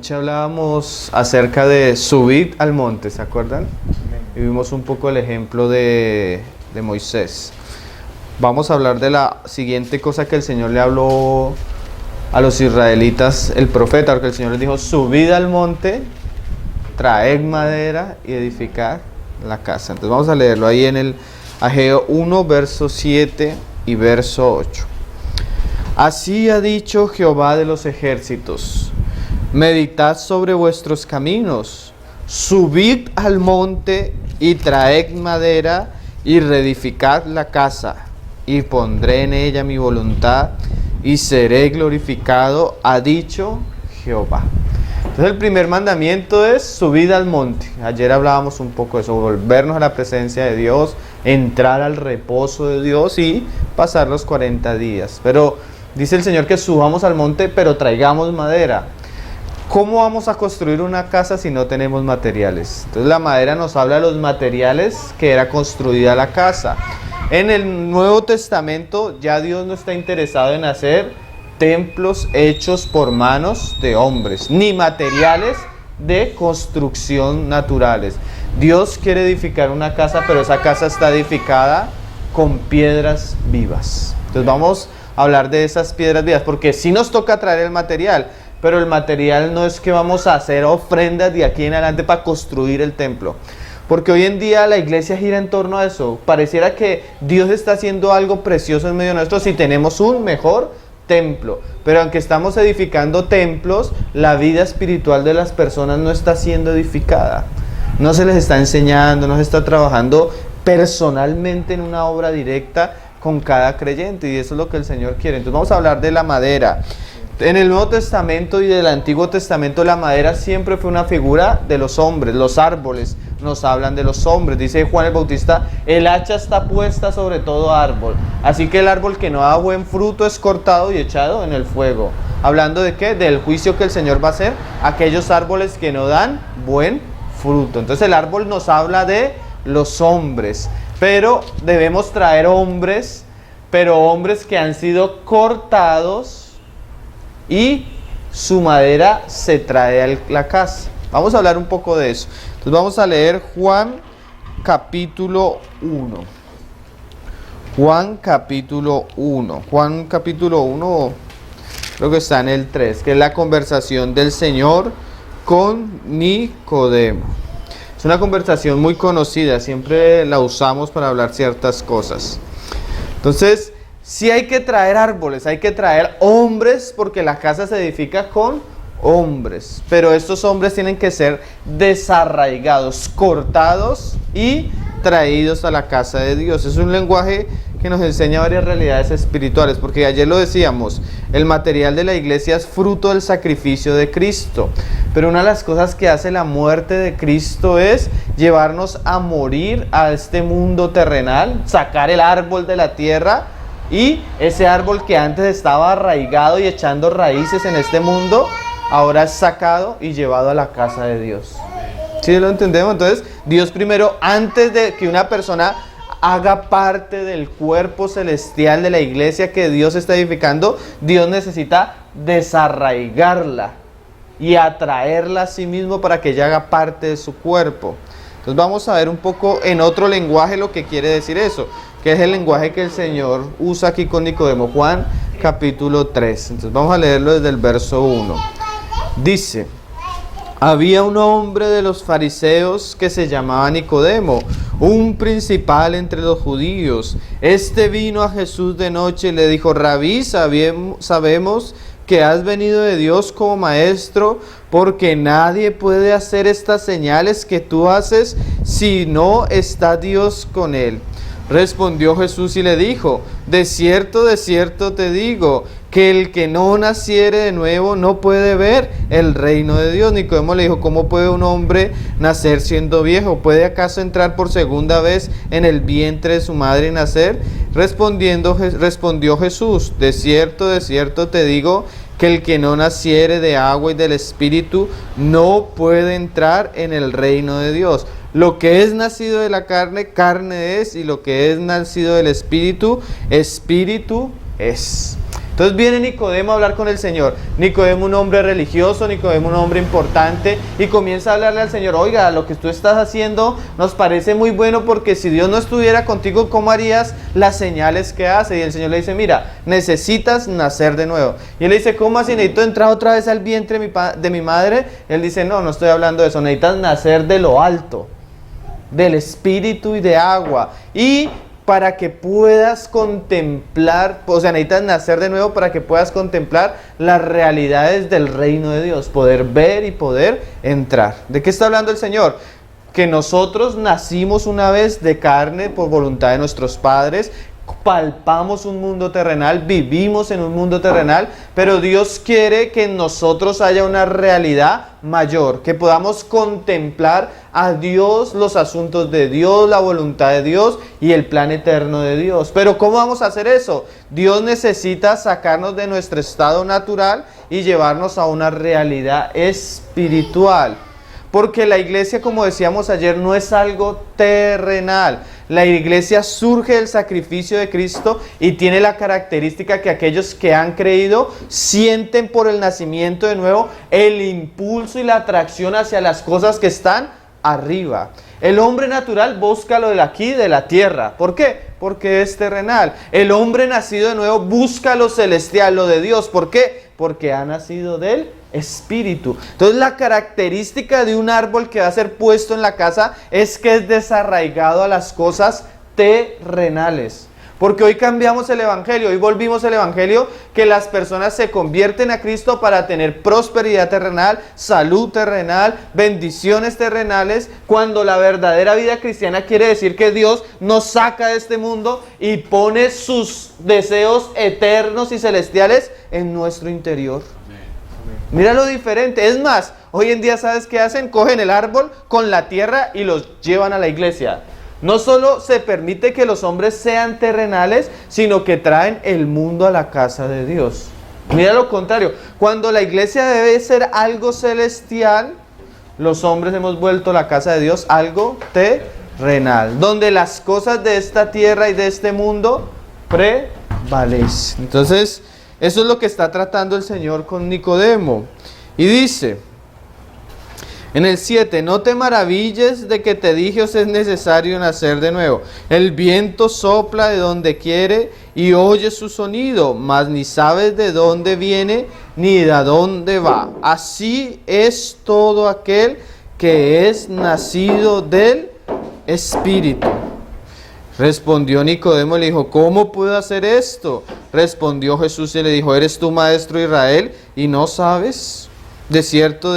Anoche hablábamos acerca de subir al monte, ¿se acuerdan? Y vimos un poco el ejemplo de Moisés. Vamos a hablar de la siguiente cosa que el Señor le habló a los israelitas, el profeta, porque el Señor les dijo: subid al monte, traed madera y edificad la casa. Entonces vamos a leerlo ahí en el Ageo 1, verso 7 y verso 8. Así ha dicho Jehová de los ejércitos: meditad sobre vuestros caminos, subid al monte y traed madera y reedificad la casa, y pondré en ella mi voluntad y seré glorificado, ha dicho Jehová. Entonces el primer mandamiento es subir al monte. Ayer hablábamos un poco de eso, volvernos a la presencia de Dios, entrar al reposo de Dios y pasar los 40 días. Pero dice el Señor que subamos al monte, pero traigamos madera. ¿Cómo vamos a construir una casa si no tenemos materiales? Entonces la madera nos habla de los materiales que era construida la casa. En el Nuevo Testamento ya Dios no está interesado en hacer templos hechos por manos de hombres, ni materiales de construcción naturales. Dios quiere edificar una casa, pero esa casa está edificada con piedras vivas. Entonces vamos a hablar de esas piedras vivas, porque sí nos toca traer el material, pero el material no es que vamos a hacer ofrendas de aquí en adelante para construir el templo. Porque hoy en día la iglesia gira en torno a eso. Pareciera que Dios está haciendo algo precioso en medio nuestro si tenemos un mejor templo. Pero aunque estamos edificando templos, la vida espiritual de las personas no está siendo edificada. No se les está enseñando, no se está trabajando personalmente en una obra directa con cada creyente. Y eso es lo que el Señor quiere. Entonces vamos a hablar de la madera. En el Nuevo Testamento y del Antiguo Testamento la madera siempre fue una figura de los hombres. Los árboles nos hablan de los hombres. Dice Juan el Bautista: el hacha está puesta sobre todo árbol. Así que el árbol que no da buen fruto es cortado y echado en el fuego. ¿Hablando de qué? Del juicio que el Señor va a hacer a aquellos árboles que no dan buen fruto. Entonces el árbol nos habla de los hombres. Pero debemos traer hombres, pero hombres que han sido cortados, y su madera se trae a la casa. Vamos a hablar un poco de eso. Entonces vamos a leer Juan capítulo 1. Juan capítulo 1. Juan capítulo 1, creo que está en el 3, que es la conversación del Señor con Nicodemo. Es una conversación muy conocida, siempre la usamos para hablar ciertas cosas. Entonces, sí hay que traer árboles, hay que traer hombres, porque la casa se edifica con hombres. Pero estos hombres tienen que ser desarraigados, cortados y traídos a la casa de Dios. Es un lenguaje que nos enseña varias realidades espirituales, porque ayer lo decíamos, el material de la iglesia es fruto del sacrificio de Cristo. Pero una de las cosas que hace la muerte de Cristo es llevarnos a morir a este mundo terrenal, sacar el árbol de la tierra. Y ese árbol que antes estaba arraigado y echando raíces en este mundo, ahora es sacado y llevado a la casa de Dios. ¿Sí lo entendemos? Entonces, Dios primero, antes de que una persona haga parte del cuerpo celestial de la iglesia que Dios está edificando, Dios necesita desarraigarla y atraerla a sí mismo para que ella haga parte de su cuerpo. Entonces vamos a ver un poco en otro lenguaje lo que quiere decir eso, que es el lenguaje que el Señor usa aquí con Nicodemo. Juan capítulo 3. Entonces vamos a leerlo desde el verso 1. Dice: había un hombre de los fariseos que se llamaba Nicodemo, un principal entre los judíos. Este vino a Jesús de noche y le dijo: Rabí, sabemos que has venido de Dios como maestro, porque nadie puede hacer estas señales que tú haces si no está Dios con él. Respondió Jesús y le dijo: de cierto te digo, que el que no naciere de nuevo no puede ver el reino de Dios. Nicodemo le dijo: ¿cómo puede un hombre nacer siendo viejo? ¿Puede acaso entrar por segunda vez en el vientre de su madre y nacer? Respondió Jesús: de cierto te digo, que el que no naciere de agua y del Espíritu no puede entrar en el reino de Dios. Lo que es nacido de la carne, carne es, y lo que es nacido del Espíritu, Espíritu es. Entonces viene Nicodemo a hablar con el Señor. Nicodemo, un hombre religioso, Nicodemo, un hombre importante, y comienza a hablarle al Señor: oiga, lo que tú estás haciendo nos parece muy bueno, porque si Dios no estuviera contigo, ¿cómo harías las señales que hace? Y el Señor le dice: mira, necesitas nacer de nuevo. Y él le dice: ¿cómo así? ¿Necesito entrar otra vez al vientre de mi madre? Él dice: no estoy hablando de eso, necesitas nacer de lo alto, del espíritu y de agua. Y para que puedas contemplar, o sea, necesitas nacer de nuevo para que puedas contemplar las realidades del reino de Dios, poder ver y poder entrar. ¿De qué está hablando el Señor? Que nosotros nacimos una vez de carne por voluntad de nuestros padres, palpamos un mundo terrenal, vivimos en un mundo terrenal, pero Dios quiere que en nosotros haya una realidad mayor, que podamos contemplar a Dios, los asuntos de Dios, la voluntad de Dios y el plan eterno de Dios. Pero ¿cómo vamos a hacer eso? Dios necesita sacarnos de nuestro estado natural y llevarnos a una realidad espiritual. Porque la iglesia, como decíamos ayer, no es algo terrenal. La iglesia surge del sacrificio de Cristo y tiene la característica que aquellos que han creído sienten por el nacimiento de nuevo el impulso y la atracción hacia las cosas que están arriba. El hombre natural busca lo de aquí, de la tierra. ¿Por qué? Porque es terrenal. El hombre nacido de nuevo busca lo celestial, lo de Dios. ¿Por qué? Porque ha nacido del espíritu. Entonces la característica de un árbol que va a ser puesto en la casa es que es desarraigado a las cosas terrenales. Porque hoy cambiamos el evangelio, hoy volvimos el evangelio, que las personas se convierten a Cristo para tener prosperidad terrenal, salud terrenal, bendiciones terrenales, cuando la verdadera vida cristiana quiere decir que Dios nos saca de este mundo y pone sus deseos eternos y celestiales en nuestro interior. Mira lo diferente. Es más, hoy en día, ¿sabes qué hacen? Cogen el árbol con la tierra y los llevan a la iglesia. No solo se permite que los hombres sean terrenales, sino que traen el mundo a la casa de Dios. Mira lo contrario. Cuando la iglesia debe ser algo celestial, los hombres hemos vuelto la casa de Dios algo terrenal, donde las cosas de esta tierra y de este mundo prevalecen. Entonces, eso es lo que está tratando el Señor con Nicodemo. Y dice en el 7: no te maravilles de que te dije, os es necesario nacer de nuevo. El viento sopla de donde quiere y oye su sonido, mas ni sabes de dónde viene ni de dónde va. Así es todo aquel que es nacido del Espíritu. Respondió Nicodemo y le dijo: ¿cómo puedo hacer esto? Respondió Jesús y le dijo: ¿eres tú maestro de Israel y no sabes? De cierto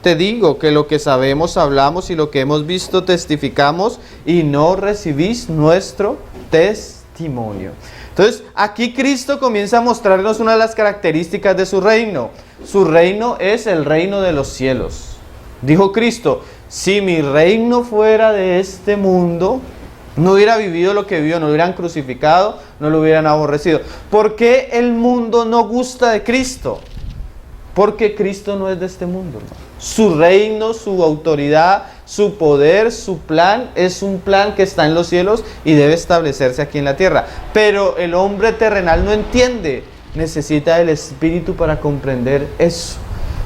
te digo que lo que sabemos hablamos y lo que hemos visto testificamos y no recibís nuestro testimonio. Entonces aquí Cristo comienza a mostrarnos una de las características de su reino. Su reino es el reino de los cielos. Dijo Cristo: si mi reino fuera de este mundo, no hubiera vivido lo que vivió, no lo hubieran crucificado, no lo hubieran aborrecido. ¿Por qué el mundo no gusta de Cristo? Porque Cristo no es de este mundo, hermano. Su reino, su autoridad, su poder, su plan, es un plan que está en los cielos y debe establecerse aquí en la tierra. Pero el hombre terrenal no entiende, necesita el Espíritu para comprender eso.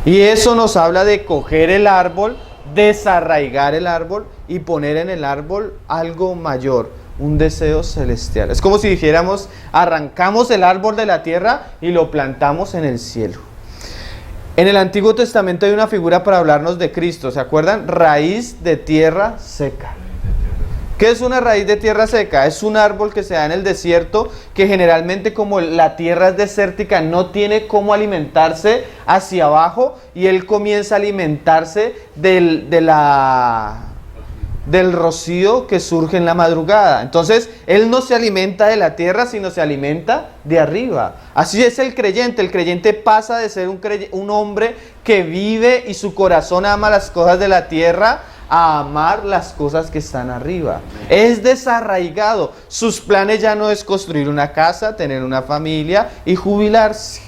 Y eso nos habla de coger el árbol, desarraigar el árbol y poner en el árbol algo mayor, un deseo celestial. Es como si dijéramos: arrancamos el árbol de la tierra y lo plantamos en el cielo. En el Antiguo Testamento hay una figura para hablarnos de Cristo, ¿se acuerdan? Raíz de tierra seca. ¿Qué es una raíz de tierra seca? Es un árbol que se da en el desierto, que generalmente, como la tierra es desértica, no tiene cómo alimentarse hacia abajo, y él comienza a alimentarse del rocío que surge en la madrugada. Entonces, él no se alimenta de la tierra, sino se alimenta de arriba. Así es el creyente. El creyente pasa de ser un hombre que vive y su corazón ama las cosas de la tierra, a amar las cosas que están arriba. Es desarraigado. Sus planes ya no es construir una casa, tener una familia y jubilarse.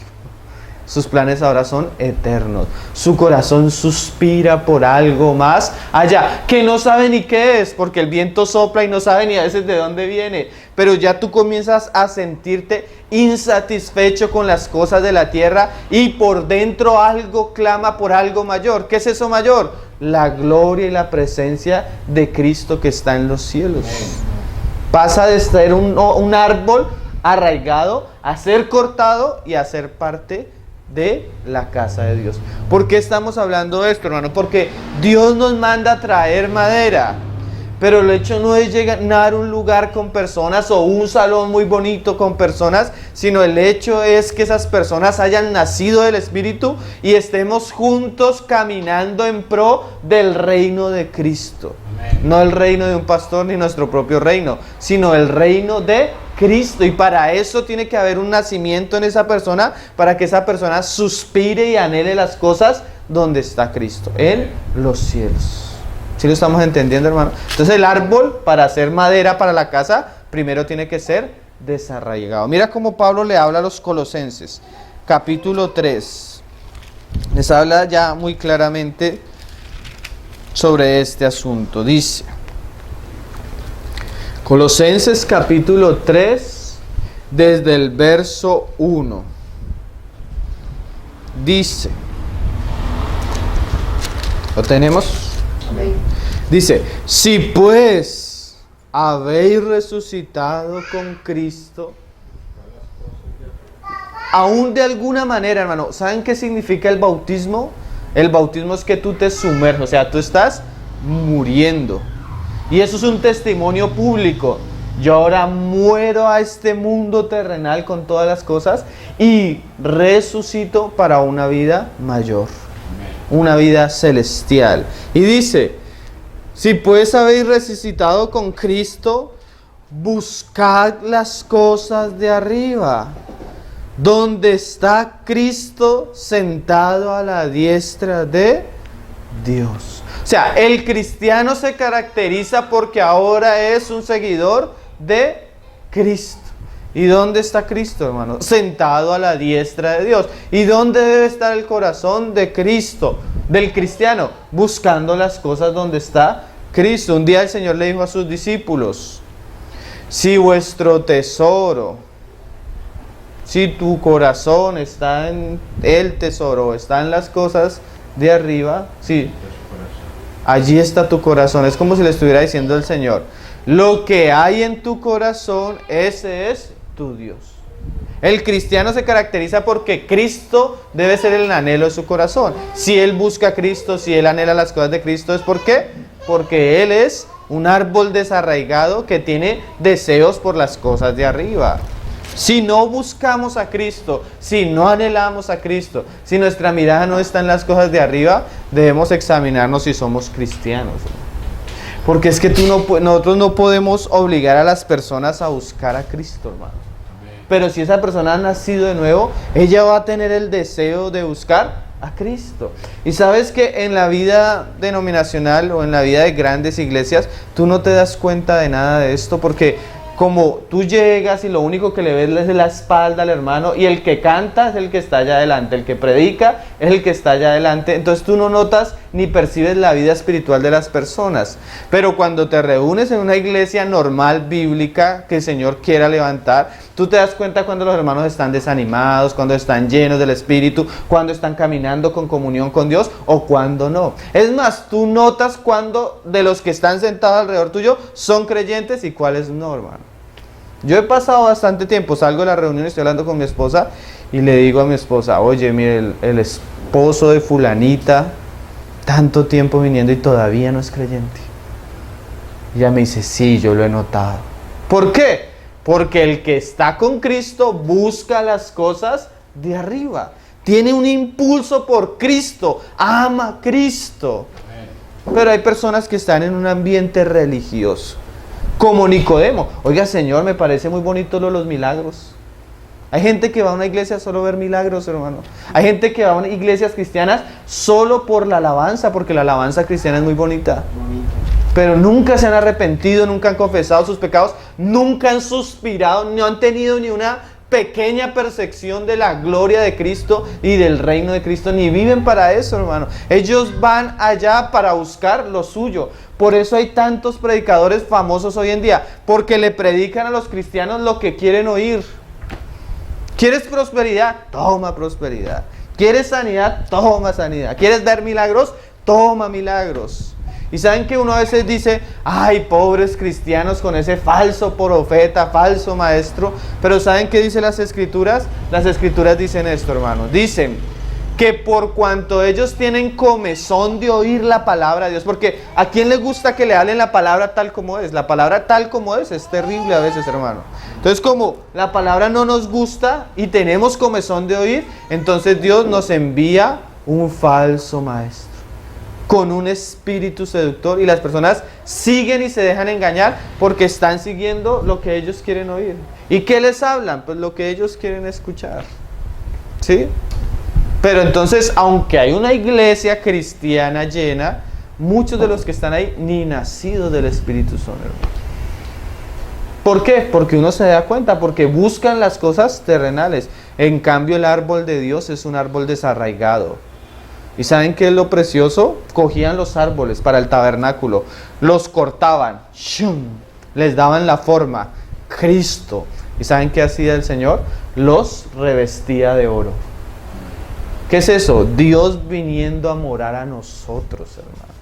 Sus planes ahora son eternos. Su corazón suspira por algo más allá, que no sabe ni qué es, porque el viento sopla y no sabe ni a veces de dónde viene. pero ya tú comienzas a sentirte insatisfecho con las cosas de la tierra y por dentro algo clama por algo mayor. ¿Qué es eso mayor? La gloria y la presencia de Cristo que está en los cielos. Pasa de ser un árbol arraigado a ser cortado y a ser parte de la casa de Dios. ¿Por qué estamos hablando de esto, hermano? Porque Dios nos manda a traer madera, pero el hecho no es llenar un lugar con personas o un salón muy bonito con personas, sino el hecho es que esas personas hayan nacido del Espíritu y estemos juntos caminando en pro del reino de Cristo. Amén. No el reino de un pastor ni nuestro propio reino, sino el reino de Cristo. Y para eso tiene que haber un nacimiento en esa persona, para que esa persona suspire y anhele las cosas donde está Cristo, en los cielos. ¿Sí lo estamos entendiendo, hermano? Entonces el árbol, para hacer madera para la casa, primero tiene que ser desarraigado. Mira cómo Pablo le habla a los Colosenses, capítulo 3. Les habla ya muy claramente sobre este asunto. Dice, Colosenses capítulo 3, desde el verso 1. Dice, ¿lo tenemos? Dice, si pues habéis resucitado con Cristo, aún de alguna manera, hermano, ¿saben qué significa el bautismo? El bautismo es que tú te sumerges, o sea, tú estás muriendo. Y eso es un testimonio público. Yo ahora muero a este mundo terrenal con todas las cosas y resucito para una vida mayor, una vida celestial. Y dice, si pues habéis resucitado con Cristo, buscad las cosas de arriba, donde está Cristo sentado a la diestra de Dios. O sea, el cristiano se caracteriza porque ahora es un seguidor de Cristo. ¿Y dónde está Cristo, hermano? Sentado a la diestra de Dios. ¿Y dónde debe estar el corazón de Cristo, del cristiano? Buscando las cosas donde está Cristo. Un día el Señor le dijo a sus discípulos, si vuestro tesoro, si tu corazón está en el tesoro, está en las cosas de arriba, sí, allí está tu corazón. Es como si le estuviera diciendo el Señor, lo que hay en tu corazón, ese es tu Dios. El cristiano se caracteriza porque Cristo debe ser el anhelo de su corazón. Si él busca a Cristo, si él anhela las cosas de Cristo, ¿es por qué? Porque él es un árbol desarraigado que tiene deseos por las cosas de arriba. Si no buscamos a Cristo, si no anhelamos a Cristo, si nuestra mirada no está en las cosas de arriba, debemos examinarnos si somos cristianos. Porque es que nosotros no podemos obligar a las personas a buscar a Cristo, hermano. Pero si esa persona ha nacido de nuevo, ella va a tener el deseo de buscar a Cristo. Y sabes que en la vida denominacional o en la vida de grandes iglesias, tú no te das cuenta de nada de esto, porque como tú llegas y lo único que le ves es la espalda al hermano, y el que canta es el que está allá adelante, el que predica es el que está allá adelante, entonces tú no notas ni percibes la vida espiritual de las personas. Pero cuando te reúnes en una iglesia normal, bíblica, que el Señor quiera levantar, tú te das cuenta cuando los hermanos están desanimados, cuando están llenos del Espíritu, cuando están caminando con comunión con Dios o cuando no. Es más, tú notas cuando de los que están sentados alrededor tuyo son creyentes y cuáles no, hermano. Yo he pasado bastante tiempo, salgo de la reunión y estoy hablando con mi esposa y le digo a mi esposa, oye, mire, el esposo de fulanita, tanto tiempo viniendo y todavía no es creyente. Y ella me dice, sí, yo lo he notado. ¿Por qué? Porque el que está con Cristo busca las cosas de arriba. Tiene un impulso por Cristo, ama a Cristo. Pero hay personas que están en un ambiente religioso. Como Nicodemo. Oiga, Señor, me parece muy bonito los milagros. Hay gente que va a una iglesia solo a ver milagros, hermano. Hay gente que va a iglesias cristianas solo por la alabanza, porque la alabanza cristiana es muy bonita. Pero nunca se han arrepentido, nunca han confesado sus pecados, nunca han suspirado, no han tenido ni una pequeña percepción de la gloria de Cristo y del reino de Cristo, ni viven para eso, hermano. Ellos van allá para buscar lo suyo. Por eso hay tantos predicadores famosos hoy en día, porque le predican a los cristianos lo que quieren oír. ¿Quieres prosperidad? Toma prosperidad. ¿Quieres sanidad? Toma sanidad. ¿Quieres ver milagros? Toma milagros. Y saben que uno a veces dice, ay, pobres cristianos con ese falso profeta, falso maestro. Pero ¿saben qué dicen las escrituras? Las escrituras dicen esto, hermano. Dicen que por cuanto ellos tienen comezón de oír la palabra de Dios, porque ¿a quién le gusta que le hablen la palabra tal como es? La palabra tal como es terrible a veces, hermano. Entonces, como la palabra no nos gusta y tenemos comezón de oír, entonces Dios nos envía un falso maestro con un espíritu seductor, y las personas siguen y se dejan engañar porque están siguiendo lo que ellos quieren oír. ¿Y qué les hablan? Pues lo que ellos quieren escuchar. ¿Sí? Pero entonces, aunque hay una iglesia cristiana llena, muchos de los que están ahí ni nacidos del Espíritu son, hermanos. ¿Por qué? Porque uno se da cuenta, porque buscan las cosas terrenales. En cambio, el árbol de Dios es un árbol desarraigado. ¿Y saben qué es lo precioso? Cogían los árboles para el tabernáculo, los cortaban, ¡shum!, les daban la forma, Cristo. ¿Y saben qué hacía el Señor? Los revestía de oro. ¿Qué es eso? Dios viniendo a morar a nosotros, hermano.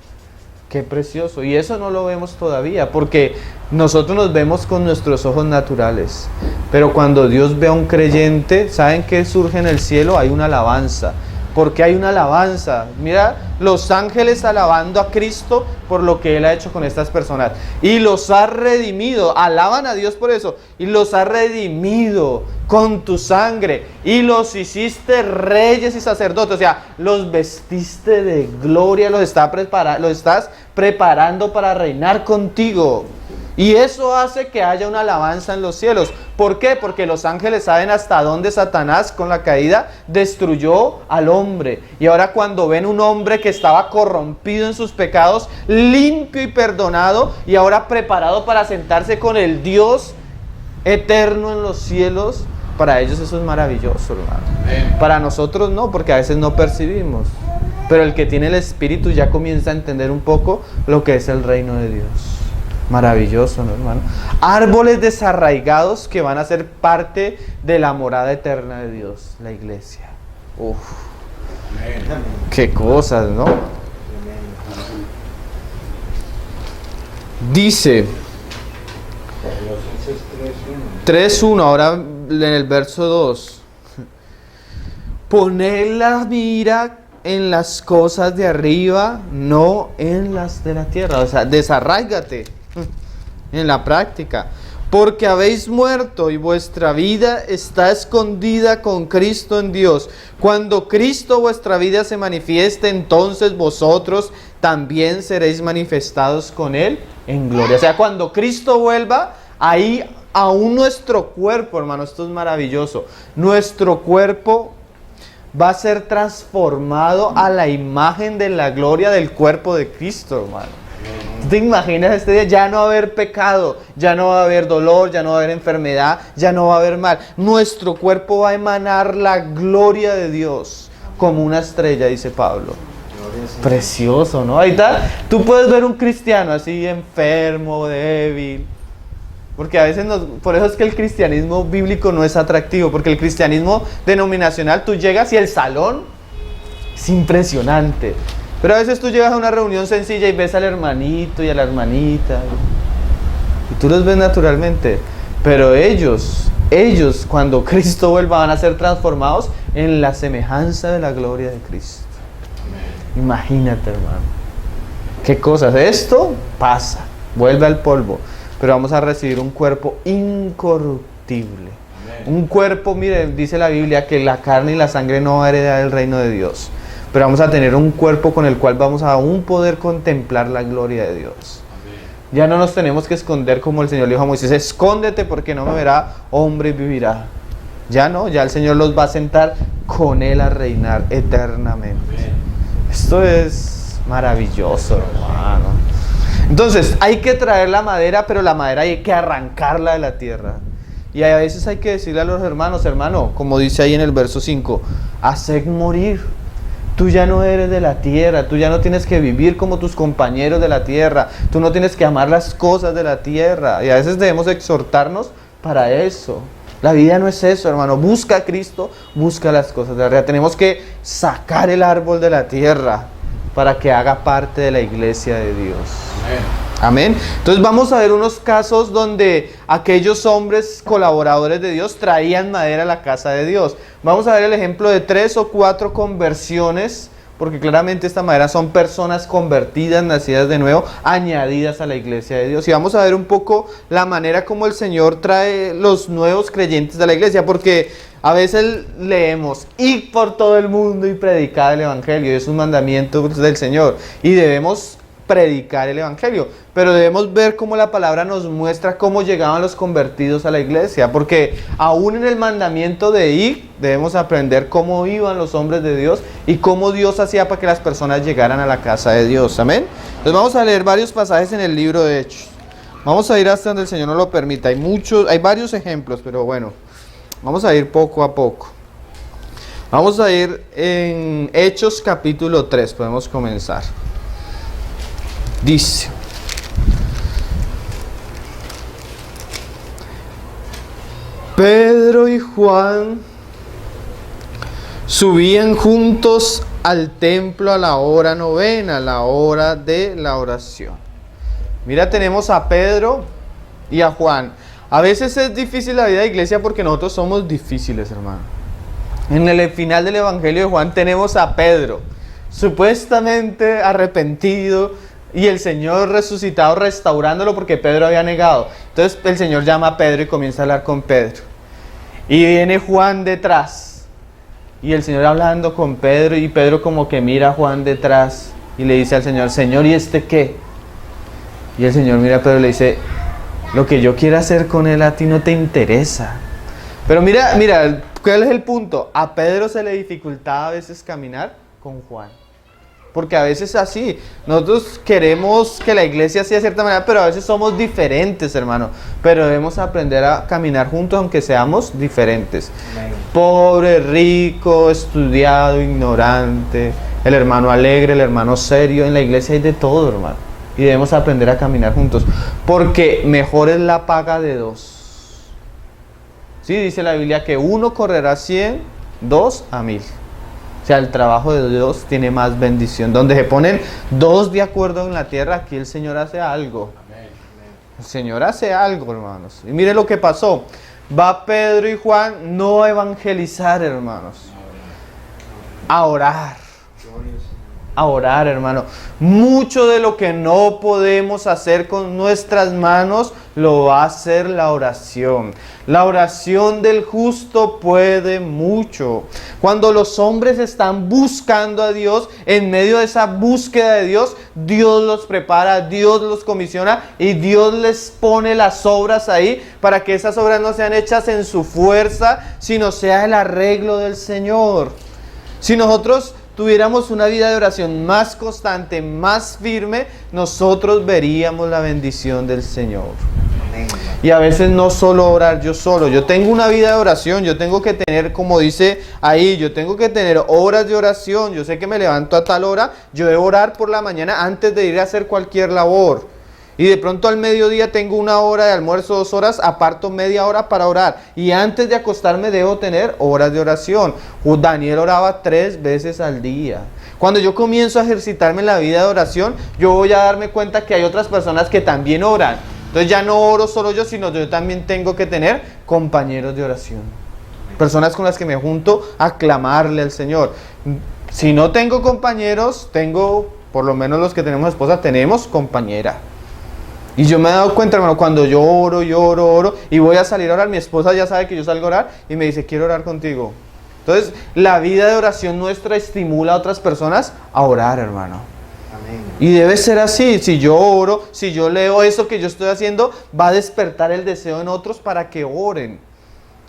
Qué precioso. Y eso no lo vemos todavía, porque nosotros nos vemos con nuestros ojos naturales. Pero cuando Dios ve a un creyente, ¿saben qué surge en el cielo? Hay una alabanza. Porque hay una alabanza. Mira, los ángeles alabando a Cristo por lo que Él ha hecho con estas personas. Y los ha redimido. Alaban a Dios por eso. Y los ha redimido con tu sangre. Y los hiciste reyes y sacerdotes. O sea, los vestiste de gloria. Los estás preparando para reinar contigo. Y eso hace que haya una alabanza en los cielos. ¿Por qué? Porque los ángeles saben hasta dónde Satanás con la caída destruyó al hombre. Y ahora cuando ven un hombre que estaba corrompido en sus pecados, limpio y perdonado, y ahora preparado para sentarse con el Dios eterno en los cielos, para ellos eso es maravilloso, hermano. Para nosotros no, porque a veces no percibimos. Pero el que tiene el Espíritu ya comienza a entender un poco lo que es el reino de Dios. Maravilloso, ¿no, hermano? Árboles desarraigados que van a ser parte de la morada eterna de Dios, la iglesia. Uf, qué cosas, ¿no? Dice 3:1, ahora en el verso 2. Poned la mira en las cosas de arriba, no en las de la tierra. O sea, desarráigate en la práctica, porque habéis muerto y vuestra vida está escondida con Cristo en Dios. Cuando Cristo vuestra vida se manifieste, entonces vosotros también seréis manifestados con Él en gloria. O sea, cuando Cristo vuelva, ahí aún nuestro cuerpo, hermano, esto es maravilloso, nuestro cuerpo va a ser transformado a la imagen de la gloria del cuerpo de Cristo, hermano. ¿Te imaginas este día? Ya no va a haber pecado, ya no va a haber dolor, ya no va a haber enfermedad, ya no va a haber mal. Nuestro cuerpo va a emanar la gloria de Dios como una estrella, dice Pablo. Precioso, ¿no? Ahí está. Tú puedes ver un cristiano así enfermo, débil. Porque a veces por eso es que el cristianismo bíblico no es atractivo, porque el cristianismo denominacional, tú llegas y el salón es impresionante. Pero a veces tú llegas a una reunión sencilla y ves al hermanito y a la hermanita, y tú los ves naturalmente. Pero ellos cuando Cristo vuelva van a ser transformados en la semejanza de la gloria de Cristo. Imagínate, hermano. ¿Qué cosas? Esto pasa, vuelve al polvo. Pero vamos a recibir un cuerpo incorruptible. Un cuerpo, mire, dice la Biblia que la carne y la sangre no va a heredar el reino de Dios. Pero vamos a tener un cuerpo con el cual vamos a aún poder contemplar la gloria de Dios. Ya no nos tenemos que esconder como el Señor le dijo a Moisés: escóndete porque no me verá hombre y vivirá. Ya no, ya el Señor los va a sentar con Él a reinar eternamente. Esto es maravilloso, hermano. Entonces, hay que traer la madera, pero la madera hay que arrancarla de la tierra. Y a veces hay que decirle a los hermanos, hermano, como dice ahí en el verso 5, haced morir. Tú ya no eres de la tierra, tú ya no tienes que vivir como tus compañeros de la tierra, tú no tienes que amar las cosas de la tierra. Y a veces debemos exhortarnos para eso. La vida no es eso, hermano. Busca a Cristo, busca las cosas de la tierra. Tenemos que sacar el árbol de la tierra para que haga parte de la iglesia de Dios. Amén. Entonces vamos a ver unos casos donde aquellos hombres colaboradores de Dios traían madera a la casa de Dios. Vamos a ver el ejemplo de 3 o 4 conversiones, porque claramente esta madera son personas convertidas, nacidas de nuevo, añadidas a la iglesia de Dios. Y vamos a ver un poco la manera como el Señor trae los nuevos creyentes de la iglesia, porque a veces leemos, id por todo el mundo y predicad el evangelio, y es un mandamiento del Señor, y debemos predicar el evangelio, pero debemos ver cómo la palabra nos muestra cómo llegaban los convertidos a la iglesia, porque aún en el mandamiento de ir, debemos aprender cómo iban los hombres de Dios y cómo Dios hacía para que las personas llegaran a la casa de Dios. Amén. Entonces vamos a leer varios pasajes en el libro de Hechos. Vamos a ir hasta donde el Señor nos lo permita. Hay varios ejemplos, pero bueno, vamos a ir poco a poco. Vamos a ir en Hechos capítulo 3, podemos comenzar. Dice: Pedro y Juan subían juntos al templo a la hora novena, la hora de la oración. Mira, tenemos a Pedro y a Juan. A veces es difícil la vida de iglesia porque nosotros somos difíciles, hermano. En el final del Evangelio de Juan tenemos a Pedro, supuestamente arrepentido, y el Señor resucitado restaurándolo porque Pedro había negado. Entonces el Señor llama a Pedro y comienza a hablar con Pedro. Y viene Juan detrás. Y el Señor hablando con Pedro, y Pedro como que mira a Juan detrás y le dice al Señor: Señor, ¿y este qué? Y el Señor mira a Pedro y le dice: lo que yo quiera hacer con él a ti no te interesa. Pero mira, ¿cuál es el punto? A Pedro se le dificultaba a veces caminar con Juan. Porque a veces así, nosotros queremos que la iglesia sea de cierta manera, pero a veces somos diferentes, hermano. Pero debemos aprender a caminar juntos aunque seamos diferentes. Amén. Pobre, rico, estudiado, ignorante, el hermano alegre, el hermano serio. En la iglesia hay de todo, hermano. Y debemos aprender a caminar juntos. Porque mejor es la paga de 2. Sí, dice la Biblia que 1 correrá 100, 2 a 1000. O sea, el trabajo de Dios tiene más bendición. Donde se ponen 2 de acuerdo en la tierra, aquí el Señor hace algo. Amén. El Señor hace algo, hermanos. Y mire lo que pasó. Va Pedro y Juan no a evangelizar, hermanos. A orar. A orar, hermano. Mucho de lo que no podemos hacer con nuestras manos lo va a hacer la oración. La oración del justo puede mucho. Cuando los hombres están buscando a Dios, en medio de esa búsqueda de Dios, Dios los prepara, Dios los comisiona y Dios les pone las obras ahí para que esas obras no sean hechas en su fuerza, sino sea el arreglo del Señor. Si nosotros tuviéramos una vida de oración más constante, más firme, nosotros veríamos la bendición del Señor. Y a veces no solo orar yo solo, yo tengo una vida de oración, yo tengo que tener, como dice ahí, yo tengo que tener horas de oración. Yo sé que me levanto a tal hora, yo debo orar por la mañana antes de ir a hacer cualquier labor. Y de pronto al mediodía tengo 1 hora de almuerzo, 2 horas, aparto media hora para orar. Y antes de acostarme debo tener horas de oración. Daniel oraba 3 veces al día. Cuando yo comienzo a ejercitarme en la vida de oración, yo voy a darme cuenta que hay otras personas que también oran. Entonces ya no oro solo yo, sino yo también tengo que tener compañeros de oración. Personas con las que me junto a clamarle al Señor. Si no tengo compañeros, tengo, por lo menos los que tenemos esposa, tenemos compañera. Y yo me he dado cuenta, hermano, cuando yo oro y voy a salir a orar, mi esposa ya sabe que yo salgo a orar y me dice: quiero orar contigo. Entonces, la vida de oración nuestra estimula a otras personas a orar, hermano. Amén. Y debe ser así. Si yo oro, si yo leo eso que yo estoy haciendo, va a despertar el deseo en otros para que oren.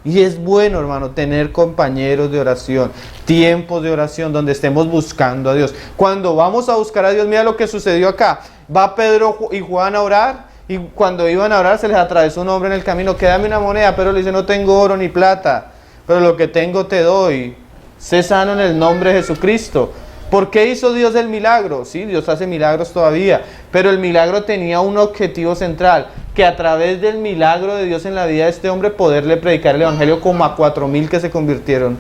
Y es bueno, hermano, tener compañeros de oración, tiempos de oración donde estemos buscando a Dios. Cuando vamos a buscar a Dios, mira lo que sucedió acá. Va Pedro y Juan a orar Y cuando iban a orar se les atravesó un hombre en el camino, que dame una moneda, pero le dice, no tengo oro ni plata, pero lo que tengo te doy. Sé sano en el nombre de Jesucristo. ¿Por qué hizo Dios el milagro? Sí, Dios hace milagros todavía, pero el milagro tenía un objetivo central, que a través del milagro de Dios en la vida de este hombre, poderle predicar el evangelio como a 4,000 que se convirtieron.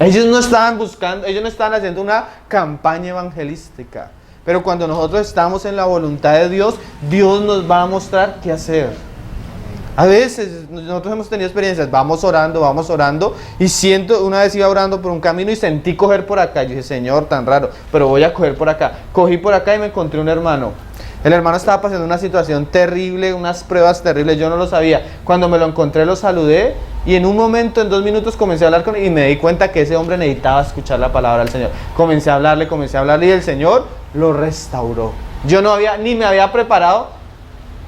Ellos no estaban buscando, ellos no estaban haciendo una campaña evangelística, pero cuando nosotros estamos en la voluntad de Dios, Dios nos va a mostrar qué hacer. A veces nosotros hemos tenido experiencias, vamos orando y siento, una vez iba orando por un camino y sentí coger por acá. Yo dije, Señor, tan raro, pero voy a coger por acá. Cogí por acá y me encontré un hermano. El hermano estaba pasando una situación terrible, unas pruebas terribles, yo no lo sabía. Cuando me lo encontré lo saludé y en un momento, en 2 minutos comencé a hablar con él y me di cuenta que ese hombre necesitaba escuchar la palabra del Señor. Comencé a hablarle y el Señor lo restauró. Yo ni me había preparado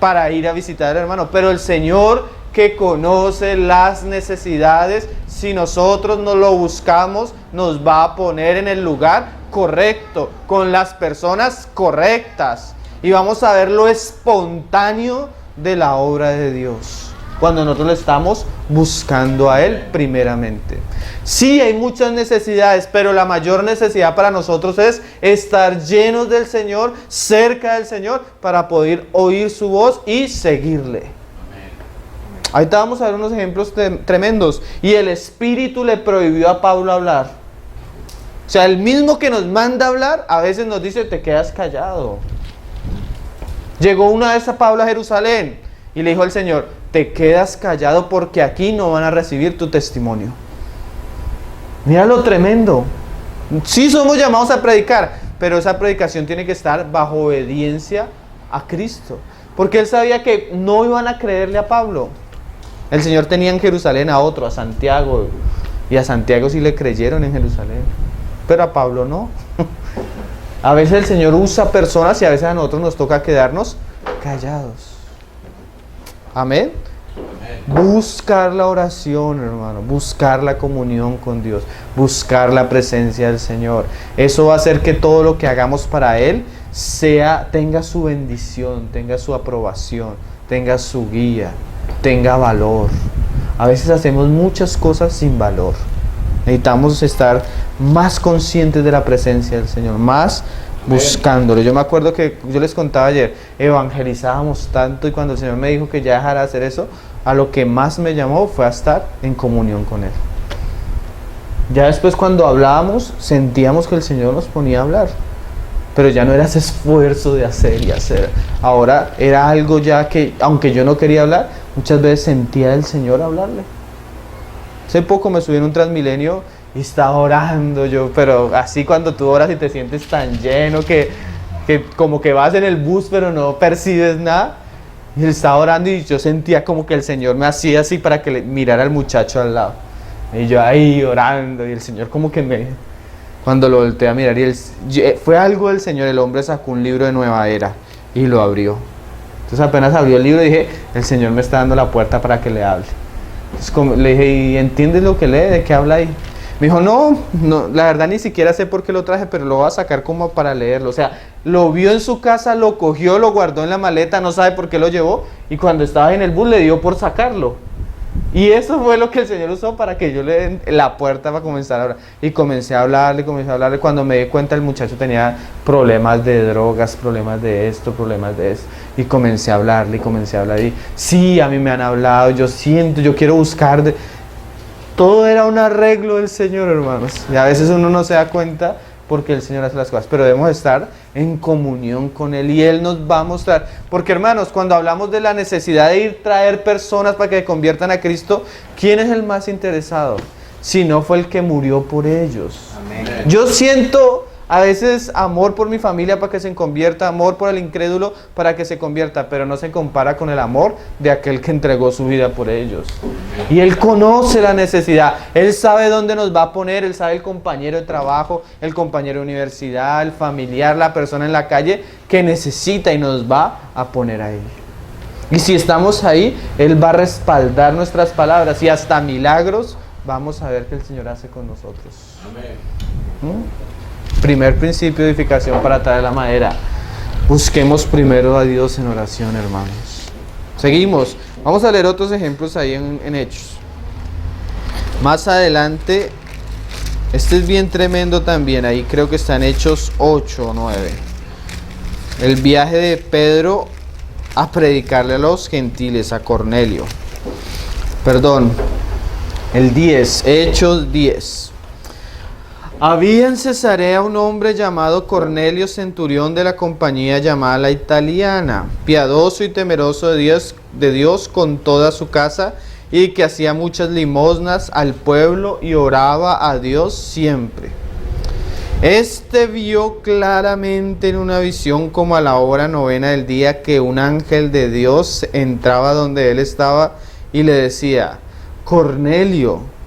para ir a visitar al hermano, pero el Señor, que conoce las necesidades, si nosotros no lo buscamos, nos va a poner en el lugar correcto, con las personas correctas, y vamos a ver lo espontáneo de la obra de Dios cuando nosotros le estamos buscando a Él primeramente. Sí, hay muchas necesidades, pero la mayor necesidad para nosotros es estar llenos del Señor, cerca del Señor, para poder oír su voz y seguirle. Ahorita vamos a ver unos ejemplos tremendos. Y el Espíritu le prohibió a Pablo hablar. O sea, el mismo que nos manda a hablar, a veces nos dice, te quedas callado. Llegó una vez a Pablo a Jerusalén y le dijo al Señor, te quedas callado porque aquí no van a recibir tu testimonio. Mira lo tremendo. Sí somos llamados a predicar, pero esa predicación tiene que estar bajo obediencia a Cristo. Porque él sabía que no iban a creerle a Pablo. El Señor tenía en Jerusalén a otro, a Santiago. Y a Santiago sí le creyeron en Jerusalén. Pero a Pablo no. A veces el Señor usa personas y a veces a nosotros nos toca quedarnos callados. Amén. Buscar la oración, hermano, buscar la comunión con Dios, buscar la presencia del Señor. Eso va a hacer que todo lo que hagamos para Él tenga su bendición, tenga su aprobación, tenga su guía, tenga valor. A veces hacemos muchas cosas sin valor. Necesitamos estar más conscientes de la presencia del Señor, más buscándolo. Yo me acuerdo que yo les contaba ayer, evangelizábamos tanto y cuando el Señor me dijo que ya dejara de hacer eso, a lo que más me llamó fue a estar en comunión con Él. Ya después cuando hablábamos sentíamos que el Señor nos ponía a hablar, pero ya no era ese esfuerzo de hacer y hacer. Ahora era algo ya que, aunque yo no quería hablar, muchas veces sentía el Señor hablarle. Hace poco me subí en un Transmilenio y estaba orando yo, pero así cuando tú oras y te sientes tan lleno que como que vas en el bus pero no percibes nada. Y él estaba orando y yo sentía como que el Señor me hacía así para que le mirara al muchacho al lado. Y yo ahí orando y el Señor como que cuando lo volteé a mirar fue algo del Señor, el hombre sacó un libro de Nueva Era y lo abrió. Entonces apenas abrió el libro dije, el Señor me está dando la puerta para que le hable. Entonces le dije, ¿y entiendes lo que lee? ¿De qué habla ahí? Me dijo, no, la verdad ni siquiera sé por qué lo traje, pero lo voy a sacar como para leerlo. O sea, lo vio en su casa, lo cogió, lo guardó en la maleta, no sabe por qué lo llevó, y cuando estaba en el bus le dio por sacarlo. Y eso fue lo que el Señor usó para que yo le dé la puerta para comenzar a hablar. Y comencé a hablarle. Cuando me di cuenta el muchacho tenía problemas de drogas, problemas de esto, problemas de esto. Y comencé a hablarle. Y sí, a mí me han hablado, yo siento, yo quiero buscar. Todo era un arreglo del Señor, hermanos. Y a veces uno no se da cuenta porque el Señor hace las cosas. Pero debemos estar en comunión con Él y Él nos va a mostrar. Porque, hermanos, cuando hablamos de la necesidad de traer personas para que se conviertan a Cristo, ¿quién es el más interesado? Si no fue el que murió por ellos. Amén. Yo siento a veces amor por mi familia para que se convierta, amor por el incrédulo para que se convierta, pero no se compara con el amor de aquel que entregó su vida por ellos. Y Él conoce la necesidad, Él sabe dónde nos va a poner, Él sabe el compañero de trabajo, el compañero de universidad, el familiar, la persona en la calle que necesita y nos va a poner ahí. Y si estamos ahí, Él va a respaldar nuestras palabras y hasta milagros vamos a ver que el Señor hace con nosotros. Amén. Primer principio de edificación para traer la madera. Busquemos primero a Dios en oración, hermanos. Seguimos. Vamos a leer otros ejemplos ahí en Hechos. Más adelante, este es bien tremendo también. Ahí creo que está en Hechos 8 o 9. El viaje de Pedro a predicarle a los gentiles, a Cornelio. Perdón, el 10, Hechos 10. Había en Cesarea un hombre llamado Cornelio, centurión de la compañía llamada La Italiana, piadoso y temeroso de Dios con toda su casa, y que hacía muchas limosnas al pueblo y oraba a Dios siempre. Este vio claramente en una visión, como a la hora 9 del día, que un ángel de Dios entraba donde él estaba y le decía: Cornelio.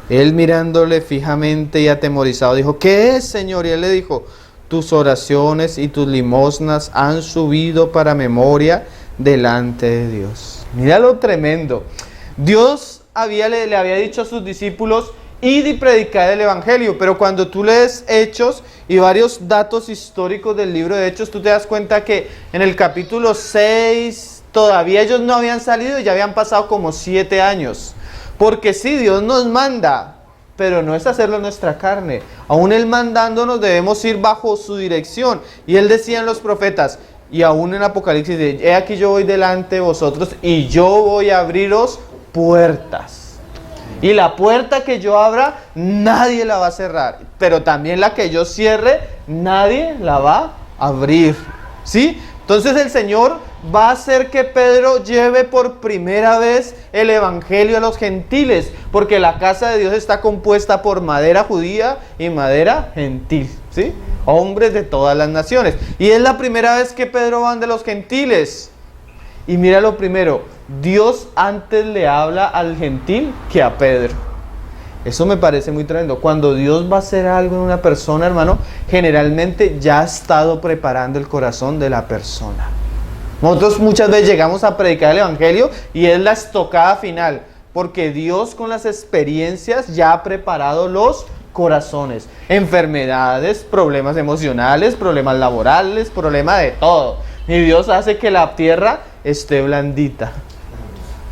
Él, mirándole fijamente y atemorizado, dijo: ¿qué es, Señor? Y él le dijo: tus oraciones y tus limosnas han subido para memoria delante de Dios. Mira lo tremendo. Dios le había dicho a sus discípulos: id y predicad el evangelio. Pero cuando tú lees Hechos y varios datos históricos del libro de Hechos, tú te das cuenta que en el capítulo 6 todavía ellos no habían salido y ya habían pasado como 7 años. Porque sí, Dios nos manda, pero no es hacerlo en nuestra carne. Aún Él mandándonos debemos ir bajo su dirección. Y Él decía en los profetas, y aún en Apocalipsis, he aquí yo voy delante de vosotros y yo voy a abriros puertas. Y la puerta que yo abra, nadie la va a cerrar. Pero también la que yo cierre, nadie la va a abrir. ¿Sí? Entonces el Señor va a hacer que Pedro lleve por primera vez el evangelio a los gentiles, porque la casa de Dios está compuesta por madera judía y madera gentil, ¿sí? Hombres de todas las naciones. Y es la primera vez que Pedro va de los gentiles. Y mira lo primero, Dios antes le habla al gentil que a Pedro. Eso me parece muy tremendo. Cuando Dios va a hacer algo en una persona, hermano, generalmente ya ha estado preparando el corazón de la persona. Nosotros muchas veces llegamos a predicar el evangelio y es la estocada final, porque Dios con las experiencias ya ha preparado los corazones. Enfermedades, problemas emocionales, problemas laborales, problemas de todo. Y Dios hace que la tierra esté blandita.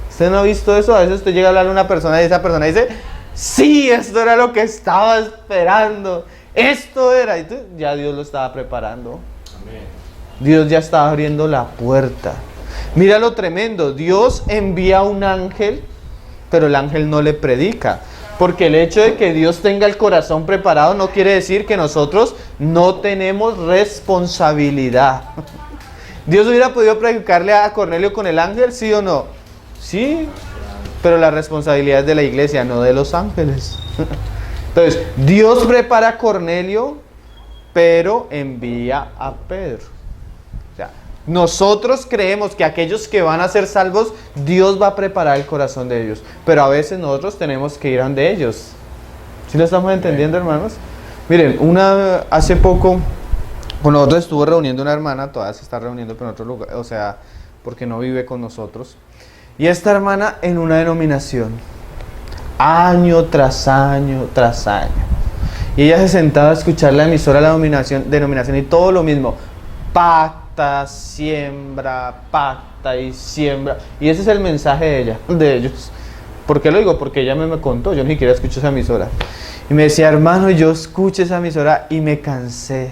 ¿Usted no ha visto eso? A veces usted llega a hablar a una persona y esa persona dice: sí, esto era lo que estaba esperando. Esto era. Y ya Dios lo estaba preparando. Amén. Dios ya estaba abriendo la puerta. Mira lo tremendo. Dios envía un ángel, pero el ángel no le predica. Porque el hecho de que Dios tenga el corazón preparado no quiere decir que nosotros no tenemos responsabilidad. ¿Dios hubiera podido predicarle a Cornelio con el ángel? ¿Sí o no? Sí. Pero la responsabilidad es de la iglesia, no de los ángeles. Entonces, Dios prepara a Cornelio, pero envía a Pedro. O sea, nosotros creemos que aquellos que van a ser salvos, Dios va a preparar el corazón de ellos. Pero a veces nosotros tenemos que ir a donde ellos. ¿Sí lo estamos entendiendo, hermanos? Miren, hace poco, con nosotros estuvo reuniendo una hermana, todavía se está reuniendo, pero en otro lugar, o sea, porque no vive con nosotros. Y esta hermana en una denominación, año tras año tras año. Y ella se sentaba a escuchar la emisora de la denominación y todo lo mismo. Pacta, pacta y siembra. Y ese es el mensaje de ellos. ¿Por qué lo digo? Porque ella me contó, yo ni siquiera escucho esa emisora. Y me decía: hermano, yo escuché esa emisora y me cansé.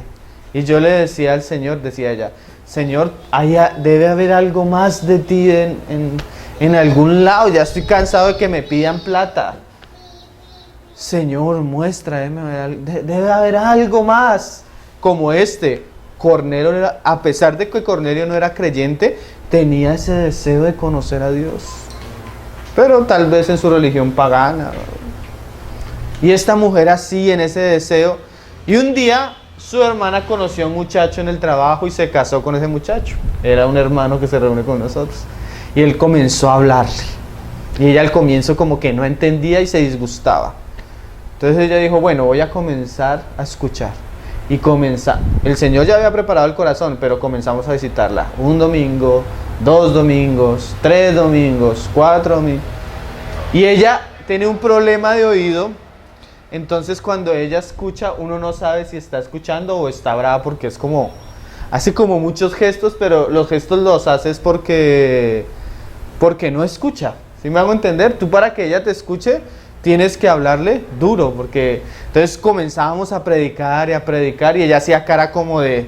Y yo le decía al Señor, decía ella: Señor, debe haber algo más de ti en algún lado, ya estoy cansado de que me pidan plata. Señor, muéstrame, debe haber algo más. Como Cornelio, a pesar de que Cornelio no era creyente, tenía ese deseo de conocer a Dios. Pero tal vez en su religión pagana. Y esta mujer así, en ese deseo. Y un día su hermana conoció a un muchacho en el trabajo y se casó con ese muchacho. Era un hermano que se reúne con nosotros. Y él comenzó a hablarle. Y ella al comienzo como que no entendía y se disgustaba. Entonces ella dijo: bueno, voy a comenzar a escuchar. Y el Señor ya había preparado el corazón, pero comenzamos a visitarla. 1 domingo, 2 domingos, 3 domingos, 4 domingos. Y ella tiene un problema de oído. Entonces cuando ella escucha, uno no sabe si está escuchando o está brava, porque es como... hace como muchos gestos, pero los gestos los haces porque no escucha. ¿Sí me hago entender? Tú, para que ella te escuche, tienes que hablarle duro, porque entonces comenzábamos a predicar y ella hacía cara como de...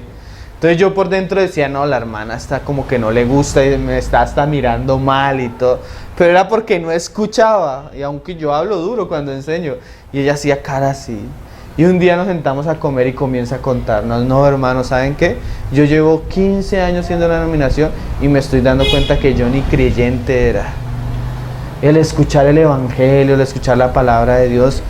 Entonces yo por dentro decía, no, la hermana está como que no le gusta y me está hasta mirando mal y todo. Pero era porque no escuchaba, y aunque yo hablo duro cuando enseño, y ella hacía cara así. Y un día nos sentamos a comer y comienza a contarnos, no, hermano, ¿saben qué? Yo llevo 15 años siendo la denominación y me estoy dando cuenta que yo ni creyente era. El escuchar el evangelio, el escuchar la palabra de Dios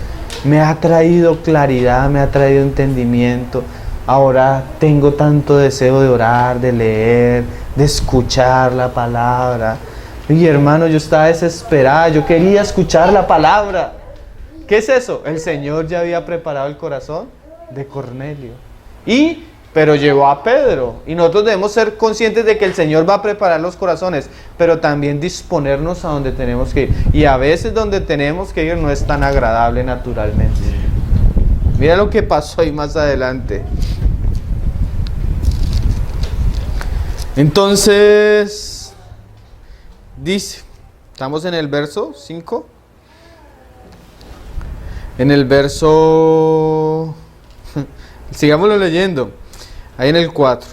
me ha traído claridad, me ha traído entendimiento. Ahora tengo tanto deseo de orar, de leer, de escuchar la palabra. Y hermano, yo estaba desesperada, yo quería escuchar la palabra. ¿Qué es eso? El Señor ya había preparado el corazón de Cornelio. Pero llevó a Pedro. Y nosotros debemos ser conscientes de que el Señor va a preparar los corazones, pero también disponernos a donde tenemos que ir. Y a veces donde tenemos que ir no es tan agradable naturalmente. Mira lo que pasó ahí más adelante. Entonces, dice, estamos en el verso 5. En el verso, sigámoslo leyendo, ahí en el 4.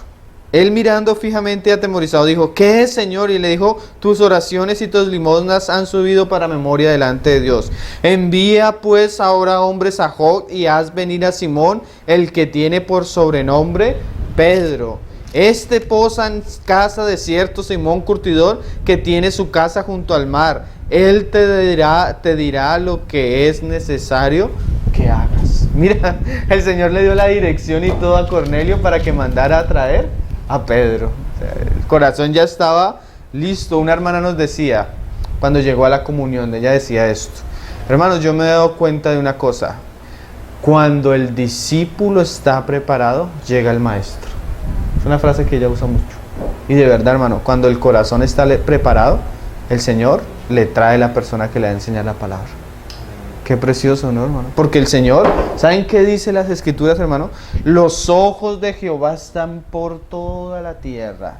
Él, mirando fijamente y atemorizado, dijo, ¿qué es, Señor? Y le dijo, tus oraciones y tus limosnas han subido para memoria delante de Dios. Envía pues ahora hombres a Jope y haz venir a Simón, el que tiene por sobrenombre Pedro. Este posa en casa de cierto Simón curtidor, que tiene su casa junto al mar. Él te dirá lo que es necesario que hagas. Mira, el Señor le dio la dirección y todo a Cornelio para que mandara a traer a Pedro. O sea, el corazón ya estaba listo. Una hermana nos decía, cuando llegó a la comunión, ella decía esto: hermanos, yo me he dado cuenta de una cosa. Cuando el discípulo está preparado, llega el maestro. Es una frase que ella usa mucho. Y de verdad, hermano, cuando el corazón está preparado, el Señor le trae la persona que le va a enseñar la palabra. Qué precioso, ¿no, hermano? Porque el Señor, ¿saben qué dice las Escrituras, hermano? Los ojos de Jehová están por toda la tierra,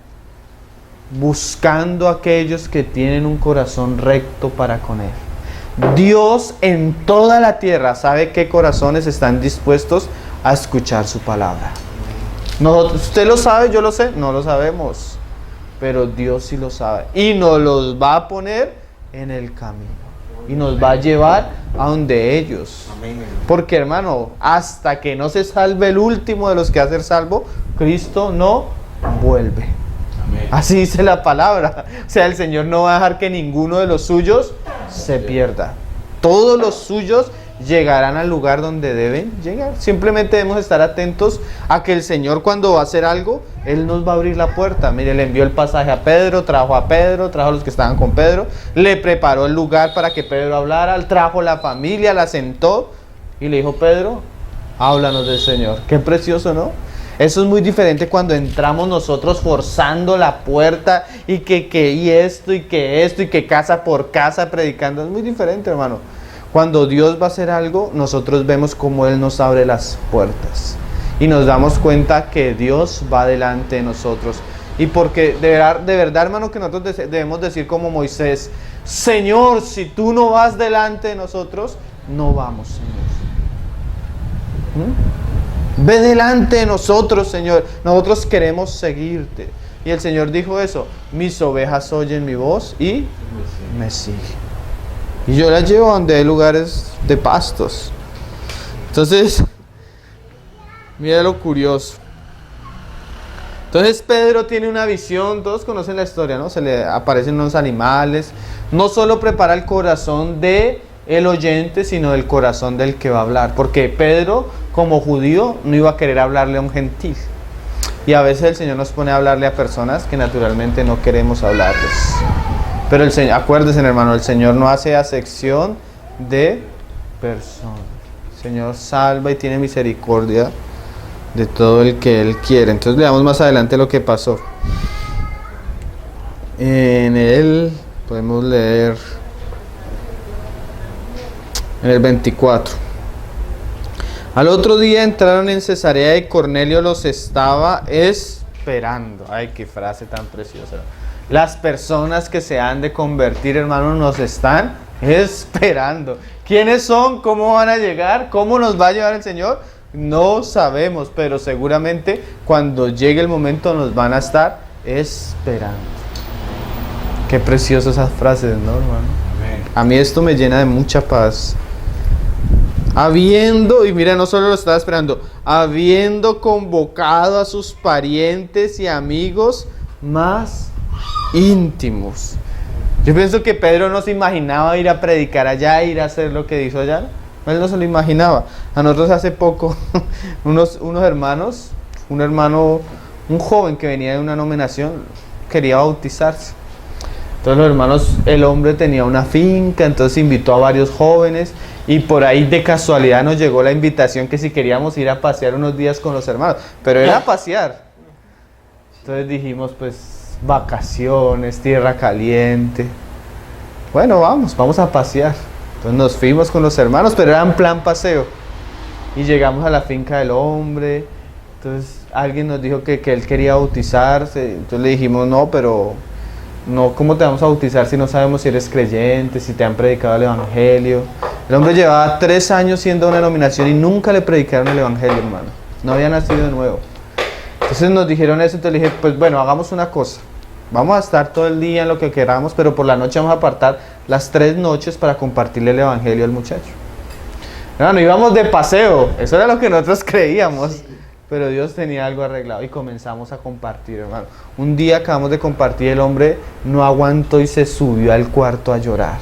buscando a aquellos que tienen un corazón recto para con Él. Dios en toda la tierra sabe qué corazones están dispuestos a escuchar su palabra. ¿Usted lo sabe? ¿Yo lo sé? No lo sabemos. Pero Dios sí lo sabe. Y nos los va a poner en el camino. Y nos va a llevar a donde ellos. Porque, hermano, hasta que no se salve el último de los que va a ser salvo, Cristo no vuelve. Así dice la palabra. O sea, el Señor no va a dejar que ninguno de los suyos se pierda. Todos los suyos llegarán al lugar donde deben llegar. Simplemente debemos estar atentos a que el Señor, cuando va a hacer algo, Él nos va a abrir la puerta. Mire, le envió el pasaje a Pedro, trajo a los que estaban con Pedro, le preparó el lugar para que Pedro hablara, trajo la familia, la sentó y le dijo: Pedro, háblanos del Señor. Qué precioso, ¿no? Eso es muy diferente cuando entramos nosotros forzando la puerta y esto y que casa por casa predicando. Es muy diferente, hermano. Cuando Dios va a hacer algo, nosotros vemos cómo Él nos abre las puertas y nos damos cuenta que Dios va delante de nosotros. Y porque de verdad, hermano, que nosotros debemos decir como Moisés: Señor, si tú no vas delante de nosotros, no vamos, Señor. Ve delante de nosotros, Señor. Nosotros queremos seguirte. Y el Señor dijo eso: mis ovejas oyen mi voz y me siguen. Y yo las llevo a donde hay lugares de pastos. Entonces, mira lo curioso. Entonces Pedro tiene una visión. Todos conocen la historia, ¿no? Se le aparecen unos animales. No solo prepara el corazón del oyente, sino el corazón del que va a hablar. Porque Pedro, como judío, no iba a querer hablarle a un gentil. Y a veces el Señor nos pone a hablarle a personas que naturalmente no queremos hablarles. Pero el Señor, acuérdense, hermano, el Señor no hace acepción de personas. El Señor salva y tiene misericordia de todo el que Él quiere. Entonces veamos más adelante lo que pasó. En él podemos leer en el 24. Al otro día entraron en Cesarea y Cornelio los estaba esperando. esperando. Ay, qué frase tan preciosa. Las personas que se han de convertir, hermanos, nos están esperando. ¿Quiénes son? ¿Cómo van a llegar? ¿Cómo nos va a llevar el Señor? No sabemos, pero seguramente cuando llegue el momento nos van a estar esperando. Qué preciosas esas frases, ¿no, hermano? Amén. A mí esto me llena de mucha paz. Habiendo, y mira, no solo lo estaba esperando, habiendo convocado a sus parientes y amigos más íntimos. Yo pienso que Pedro no se imaginaba ir a predicar allá, ir a hacer lo que hizo allá. Él no se lo imaginaba. A nosotros hace poco, unos hermanos, un joven que venía de una nominación, quería bautizarse. Entonces los hermanos, el hombre tenía una finca, entonces invitó a varios jóvenes y por ahí de casualidad nos llegó la invitación que si queríamos ir a pasear unos días con los hermanos, pero era pasear. Entonces dijimos, pues, vacaciones, tierra caliente. Bueno, vamos a pasear. Entonces nos fuimos con los hermanos, pero era en plan paseo. Y llegamos a la finca del hombre. Entonces alguien nos dijo que él quería bautizarse. Entonces le dijimos, no, pero no, ¿cómo te vamos a bautizar si no sabemos si eres creyente, si te han predicado el evangelio? El hombre llevaba 3 años siendo una denominación y nunca le predicaron el evangelio, hermano. No había nacido de nuevo. Entonces nos dijeron eso, entonces le dije, pues bueno, hagamos una cosa. Vamos a estar todo el día en lo que queramos, pero por la noche vamos a apartar las 3 noches para compartirle el evangelio al muchacho. Hermano, íbamos de paseo, eso era lo que nosotros creíamos, pero Dios tenía algo arreglado y comenzamos a compartir, hermano. Un día acabamos de compartir, el hombre no aguantó y se subió al cuarto a llorar.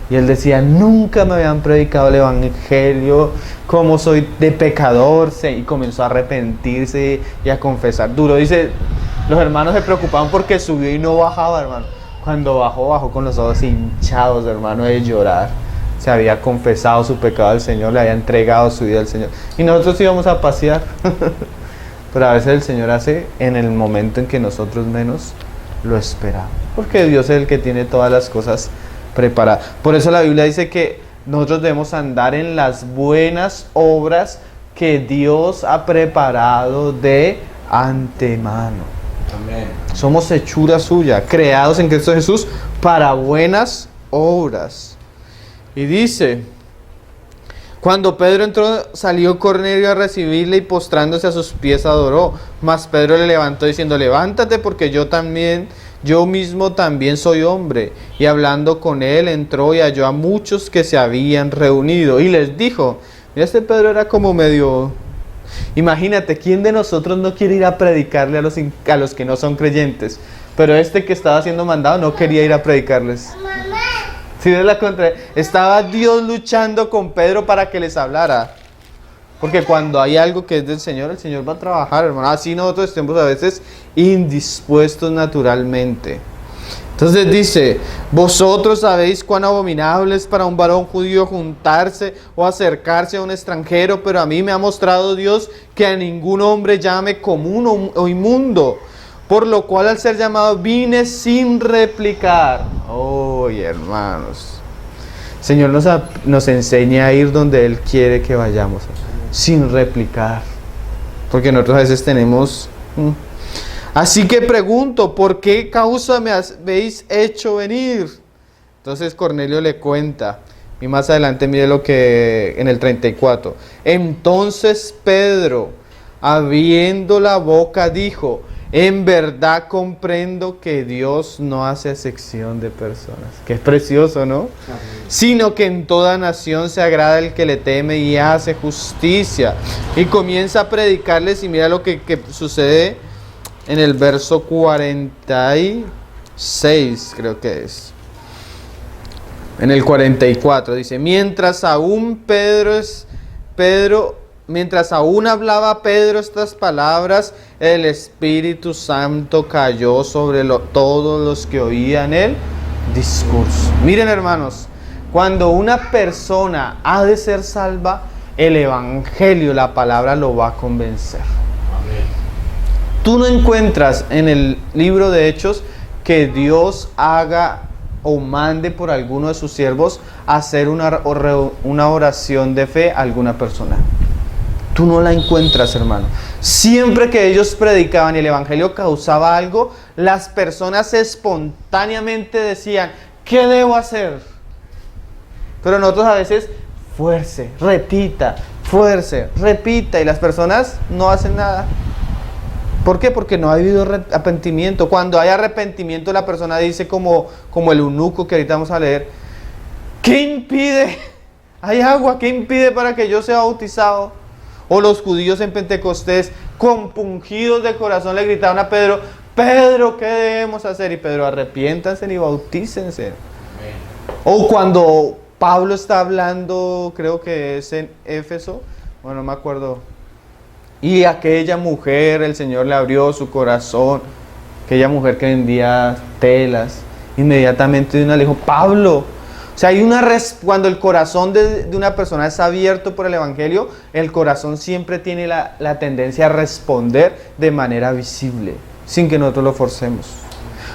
Y él decía, nunca me habían predicado el evangelio, como soy de pecador, y comenzó a arrepentirse y a confesar duro. Dice, los hermanos se preocupaban porque subió y no bajaba, hermano. Cuando bajó con los ojos hinchados, hermano, de llorar. Se había confesado su pecado al Señor, le había entregado su vida al Señor. Y nosotros íbamos a pasear. Pero a veces el Señor hace en el momento en que nosotros menos lo esperamos. Porque Dios es el que tiene todas las cosas preparadas. Por eso la Biblia dice que nosotros debemos andar en las buenas obras que Dios ha preparado de antemano. Amén. Somos hechura suya, creados en Cristo Jesús para buenas obras. Y dice, cuando Pedro entró, salió Cornelio a recibirle y postrándose a sus pies adoró. Mas Pedro le levantó diciendo, levántate porque yo mismo también soy hombre. Y hablando con él, entró y halló a muchos que se habían reunido. Y les dijo, mira, este Pedro era como medio... Imagínate, ¿quién de nosotros no quiere ir a predicarle a los que no son creyentes? Pero este que estaba siendo mandado no quería ir a predicarles. Si ves la contra, estaba Dios luchando con Pedro para que les hablara. Porque cuando hay algo que es del Señor, el Señor va a trabajar, hermano. Así nosotros estemos a veces indispuestos naturalmente. Entonces dice, vosotros sabéis cuán abominable es para un varón judío juntarse o acercarse a un extranjero, pero a mí me ha mostrado Dios que a ningún hombre llame común o inmundo, por lo cual al ser llamado vine sin replicar. Hermanos, el Señor nos enseña a ir donde Él quiere que vayamos, sin replicar, porque nosotros a veces tenemos... Así que pregunto, ¿por qué causa me habéis hecho venir? Entonces Cornelio le cuenta, y más adelante mire lo que en el 34. Entonces Pedro, abriendo la boca, dijo, en verdad comprendo que Dios no hace acepción de personas. Que es precioso, ¿no? Amén. Sino que en toda nación se agrada el que le teme y hace justicia. Y comienza a predicarles, y mira lo que sucede en el verso 46, creo que es. En el 44 dice, mientras aún hablaba Pedro estas palabras, el Espíritu Santo cayó sobre todos los que oían el discurso. Miren, hermanos, cuando una persona ha de ser salva, el Evangelio, la palabra, lo va a convencer. Tú no encuentras en el libro de Hechos que Dios haga o mande por alguno de sus siervos a hacer una oración de fe a alguna persona. tú no la encuentras, hermano. Siempre que ellos predicaban y el evangelio causaba algo, las personas espontáneamente decían, ¿qué debo hacer? Pero nosotros a veces, fuerce, repita, y las personas no hacen nada. ¿Por qué? Porque no ha habido arrepentimiento. Cuando hay arrepentimiento, la persona dice como el eunuco que ahorita vamos a leer, ¿qué impide? Hay agua, ¿qué impide para que yo sea bautizado? O los judíos en Pentecostés, compungidos de corazón, le gritaron a Pedro, Pedro, ¿qué debemos hacer? Y Pedro, arrepiéntanse y bautícense. O cuando Pablo está hablando, creo que es en Éfeso, bueno, no me acuerdo, y aquella mujer, el Señor le abrió su corazón, aquella mujer que vendía telas, inmediatamente de una le dijo, Pablo. O sea, cuando el corazón de una persona es abierto por el evangelio, el corazón siempre tiene la tendencia a responder de manera visible, sin que nosotros lo forcemos.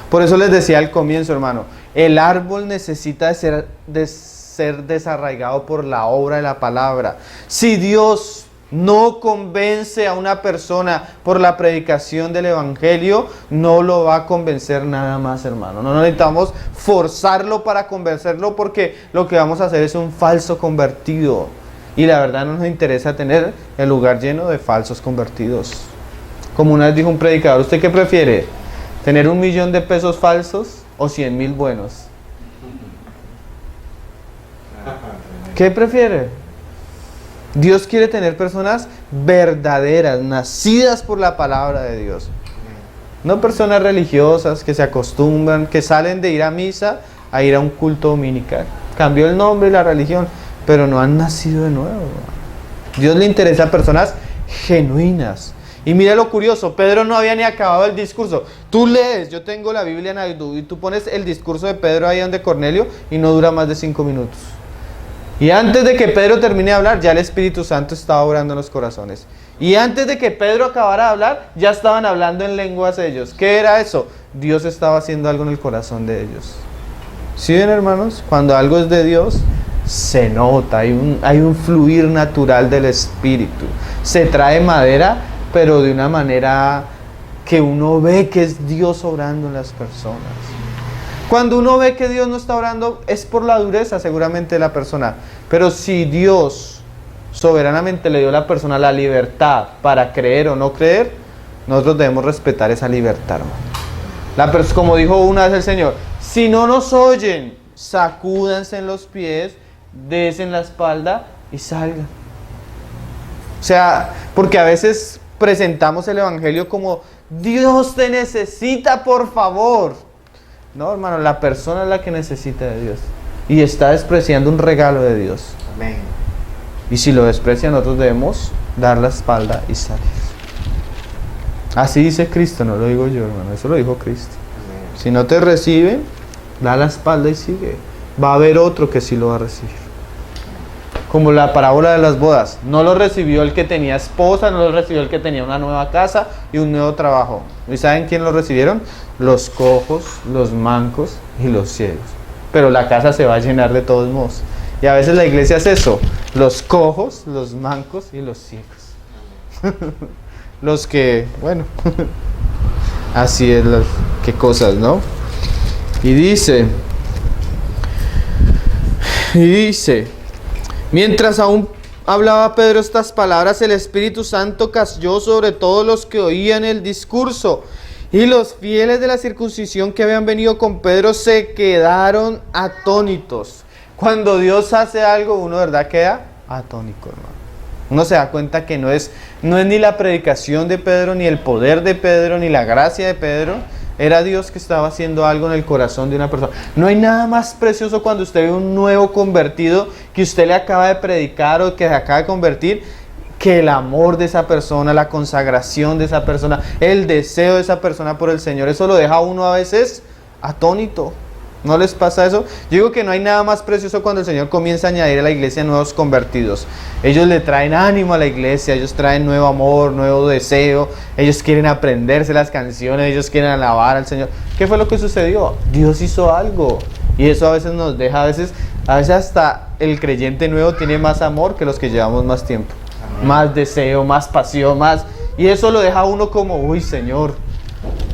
Por eso les decía al comienzo, hermano, el árbol necesita de ser desarraigado por la obra de la palabra. Si Dios no convence a una persona por la predicación del evangelio, no lo va a convencer nada más, hermano. No necesitamos forzarlo para convencerlo, porque lo que vamos a hacer es un falso convertido. Y la verdad no nos interesa tener el lugar lleno de falsos convertidos. Como una vez dijo un predicador, ¿usted qué prefiere? ¿Tener 1.000.000 de pesos falsos o 100.000 buenos? ¿Qué prefiere? Dios quiere tener personas verdaderas, nacidas por la palabra de Dios. No personas religiosas que se acostumbran, que salen de ir a misa a ir a un culto dominical. Cambió el nombre y la religión, pero no han nacido de nuevo. Dios le interesa a personas genuinas. Y mira lo curioso, Pedro no había ni acabado el discurso. Tú lees, yo tengo la Biblia en Aidú, y tú pones el discurso de Pedro ahí donde Cornelio y no dura más de 5 minutos. Y antes de que Pedro termine de hablar, ya el Espíritu Santo estaba obrando en los corazones. Y antes de que Pedro acabara de hablar, ya estaban hablando en lenguas ellos. ¿Qué era eso? Dios estaba haciendo algo en el corazón de ellos. ¿Sí ven, hermanos? Cuando algo es de Dios, se nota, hay un fluir natural del Espíritu. Se trae madera, pero de una manera que uno ve que es Dios obrando en las personas. Cuando uno ve que Dios no está orando, es por la dureza seguramente de la persona. Pero si Dios soberanamente le dio a la persona la libertad para creer o no creer, nosotros debemos respetar esa libertad, hermano. Como dijo una vez el Señor, si no nos oyen, sacúdanse en los pies, des en la espalda y salgan. O sea, porque a veces presentamos el evangelio como, Dios te necesita, por favor. No, hermano, la persona es la que necesita de Dios y está despreciando un regalo de Dios. Amén. Y si lo desprecia, nosotros debemos dar la espalda y salir. Así dice Cristo, no lo digo yo, hermano, eso lo dijo Cristo. Amén. Si no te reciben, da la espalda y sigue. Va a haber otro que sí lo va a recibir. Como la parábola de las bodas, no lo recibió el que tenía esposa, no lo recibió el que tenía una nueva casa y un nuevo trabajo. ¿Y saben quién lo recibieron? Los cojos, los mancos y los ciegos. Pero la casa se va a llenar de todos modos. Y a veces la iglesia es eso, los cojos, los mancos y los ciegos. Los que, bueno, así es qué cosas, ¿no? Y dice, mientras aún hablaba Pedro estas palabras, el Espíritu Santo cayó sobre todos los que oían el discurso. Y los fieles de la circuncisión que habían venido con Pedro se quedaron atónitos. Cuando Dios hace algo, uno de verdad queda atónico, hermano. Uno se da cuenta que no es ni la predicación de Pedro, ni el poder de Pedro, ni la gracia de Pedro. Era Dios que estaba haciendo algo en el corazón de una persona. No hay nada más precioso cuando usted ve un nuevo convertido que usted le acaba de predicar o que se acaba de convertir, que el amor de esa persona, la consagración de esa persona, el deseo de esa persona por el Señor. Eso lo deja a uno a veces atónito. ¿No les pasa eso? Yo digo que no hay nada más precioso cuando el Señor comienza a añadir a la iglesia nuevos convertidos. Ellos le traen ánimo a la iglesia, ellos traen nuevo amor, nuevo deseo, ellos quieren aprenderse las canciones, ellos quieren alabar al Señor. ¿Qué fue lo que sucedió? Dios hizo algo. Y eso a veces nos deja, a veces hasta el creyente nuevo tiene más amor que los que llevamos más tiempo. más deseo, más pasión, más... Y eso lo deja a uno como, uy, Señor,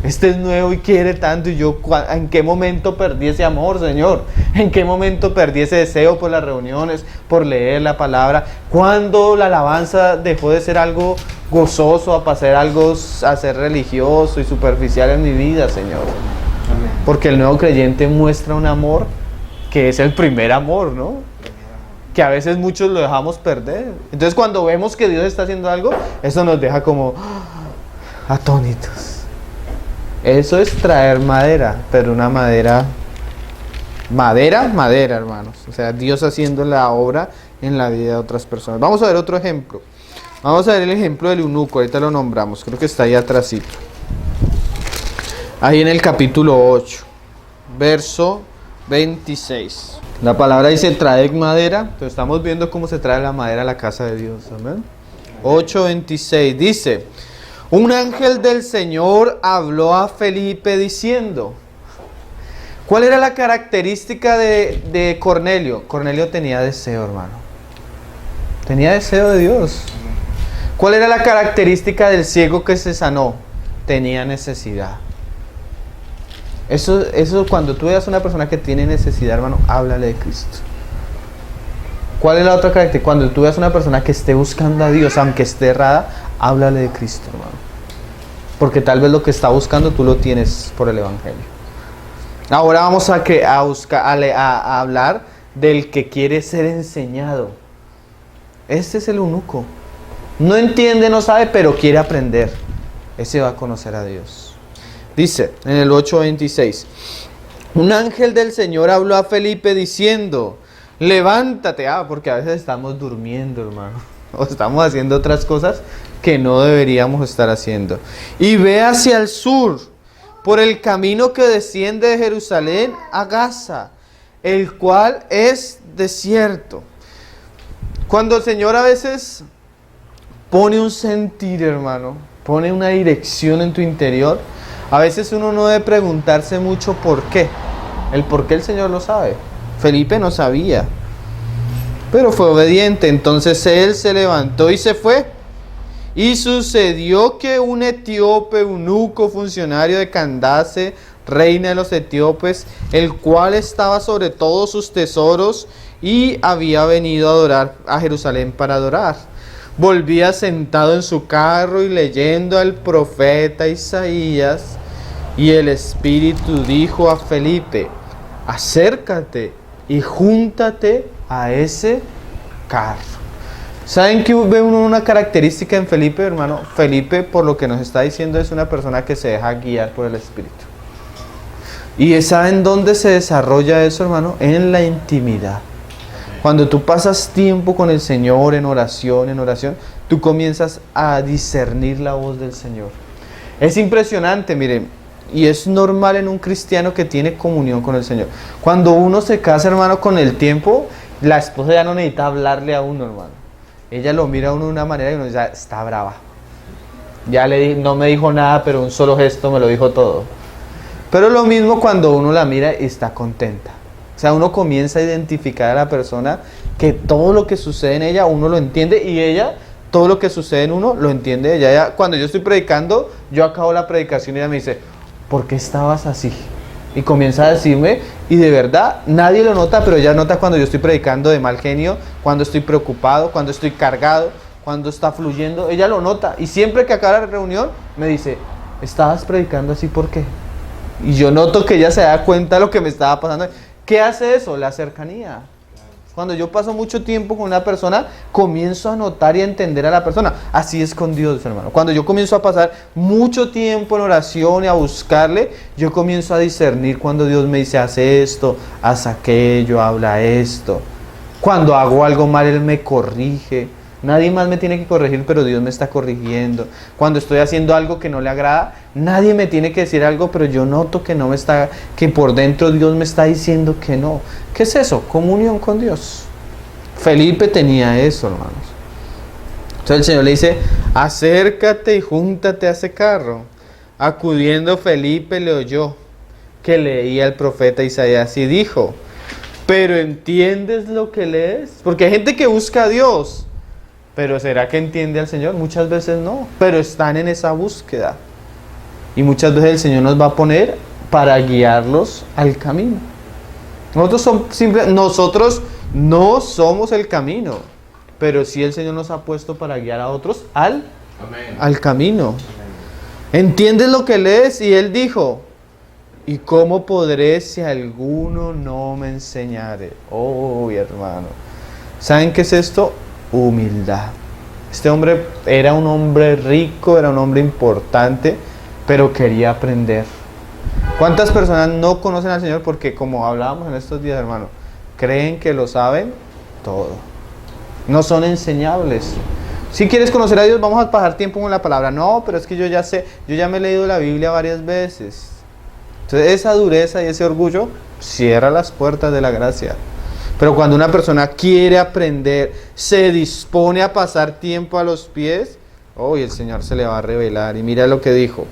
este es nuevo y quiere tanto, y yo, ¿en qué momento perdí ese amor, Señor? ¿En qué momento perdí ese deseo por las reuniones, por leer la palabra? ¿Cuándo la alabanza dejó de ser algo gozoso a ser religioso y superficial en mi vida, Señor? Amén. Porque el nuevo creyente muestra un amor que es el primer amor, ¿no? Que a veces muchos lo dejamos perder. Entonces cuando vemos que Dios está haciendo algo, eso nos deja como atónitos. Eso es traer madera, pero una madera, hermanos. O sea, Dios haciendo la obra en la vida de otras personas. Vamos a ver otro ejemplo. Vamos a ver el ejemplo del eunuco, ahorita lo nombramos, creo que está ahí atrásito. Ahí en el capítulo 8, verso 26. La palabra dice, traed madera. Entonces estamos viendo cómo se trae la madera a la casa de Dios. Amén. 8:26 dice, un ángel del Señor habló a Felipe diciendo, ¿cuál era la característica de Cornelio? Cornelio tenía deseo, hermano. Tenía deseo de Dios. ¿Cuál era la característica del ciego que se sanó? Tenía necesidad. Eso cuando tú veas a una persona que tiene necesidad, hermano, háblale de Cristo. ¿Cuál es la otra característica? Cuando tú veas a una persona que esté buscando a Dios, aunque esté errada, háblale de Cristo, hermano. Porque tal vez lo que está buscando tú lo tienes por el Evangelio. Ahora vamos a hablar del que quiere ser enseñado. Este es el eunuco. No entiende, no sabe, pero quiere aprender. Ese va a conocer a Dios. Dice en el 8:26, un ángel del Señor habló a Felipe diciendo, levántate, porque a veces estamos durmiendo, hermano, o estamos haciendo otras cosas que no deberíamos estar haciendo, y ve hacia el sur, por el camino que desciende de Jerusalén a Gaza, el cual es desierto. Cuando el Señor a veces pone un sentir, hermano, pone una dirección en tu interior, a veces uno no debe preguntarse mucho por qué. El por qué el Señor lo sabe. Felipe no sabía, pero fue obediente. Entonces él se levantó y se fue. Y sucedió que un etíope, eunuco, funcionario de Candace, reina de los etíopes, el cual estaba sobre todos sus tesoros y había venido a adorar a Jerusalén para adorar, volvía sentado en su carro y leyendo al profeta Isaías, y el Espíritu dijo a Felipe, acércate y júntate a ese carro. ¿Saben que ve uno una característica en Felipe, hermano? Felipe, por lo que nos está diciendo, es una persona que se deja guiar por el Espíritu. ¿Y saben dónde se desarrolla eso, hermano? En la intimidad. Cuando tú pasas tiempo con el Señor en oración, tú comienzas a discernir la voz del Señor. Es impresionante, miren, y es normal en un cristiano que tiene comunión con el Señor. Cuando uno se casa, hermano, con el tiempo, la esposa ya no necesita hablarle a uno, hermano. Ella lo mira a uno de una manera y uno ya está brava. Ya no me dijo nada, pero un solo gesto me lo dijo todo. Pero lo mismo cuando uno la mira y está contenta. O sea, uno comienza a identificar a la persona que todo lo que sucede en ella, uno lo entiende, y ella, todo lo que sucede en uno, lo entiende ella. Cuando yo estoy predicando, yo acabo la predicación y ella me dice, ¿por qué estabas así? Y comienza a decirme, y de verdad, nadie lo nota, pero ella nota cuando yo estoy predicando de mal genio, cuando estoy preocupado, cuando estoy cargado, cuando está fluyendo, ella lo nota. Y siempre que acaba la reunión, me dice, ¿estabas predicando así por qué? Y yo noto que ella se da cuenta de lo que me estaba pasando. ¿Qué hace eso? La cercanía. Cuando yo paso mucho tiempo con una persona, comienzo a notar y a entender a la persona. Así es con Dios, hermano. Cuando yo comienzo a pasar mucho tiempo en oración y a buscarle, yo comienzo a discernir cuando Dios me dice, haz esto, haz aquello, habla esto. Cuando hago algo mal, Él me corrige. Nadie más me tiene que corregir, pero Dios me está corrigiendo. Cuando estoy haciendo algo que no le agrada, nadie me tiene que decir algo, pero yo noto que por dentro Dios me está diciendo que no. ¿Qué es eso? Comunión con Dios. Felipe tenía eso, hermanos. Entonces el Señor le dice, acércate y júntate a ese carro. Acudiendo Felipe le oyó que leía el profeta Isaías y dijo, ¿pero entiendes lo que lees? Porque hay gente que busca a Dios, Pero ¿será que entiende al Señor? Muchas veces no, pero están en esa búsqueda. Y muchas veces el Señor nos va a poner para guiarlos al camino. Nosotros no somos el camino, pero sí el Señor nos ha puesto para guiar a otros al camino. ¿Entiendes lo que lees? Y Él dijo, ¿y cómo podré si alguno no me enseñare? Oh, hermano. ¿Saben qué es esto? Humildad. Este hombre era un hombre rico, era un hombre importante, pero quería aprender. ¿Cuántas personas no conocen al Señor? Porque como hablábamos en estos días, hermano, creen que lo saben todo. No son enseñables. Si quieres conocer a Dios, vamos a pasar tiempo con la palabra. No, pero es que yo ya sé, yo ya me he leído la Biblia varias veces. Entonces esa dureza y ese orgullo cierra las puertas de la gracia. Pero cuando una persona quiere aprender, se dispone a pasar tiempo a los pies, y el Señor se le va a revelar. Y mira lo que dijo.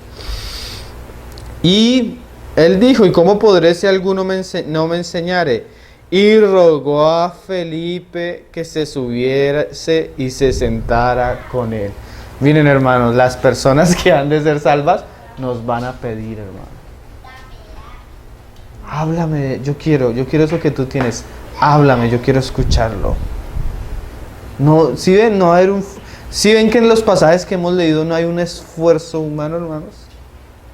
Y Él dijo, ¿y cómo podré si alguno no me enseñare? Y rogó a Felipe que se subiese y se sentara con él. Miren, hermanos, las personas que han de ser salvas nos van a pedir, hermano. Háblame, yo quiero eso que tú tienes. Háblame, yo quiero escucharlo. No, si ven que en los pasajes que hemos leído no hay un esfuerzo humano, hermanos.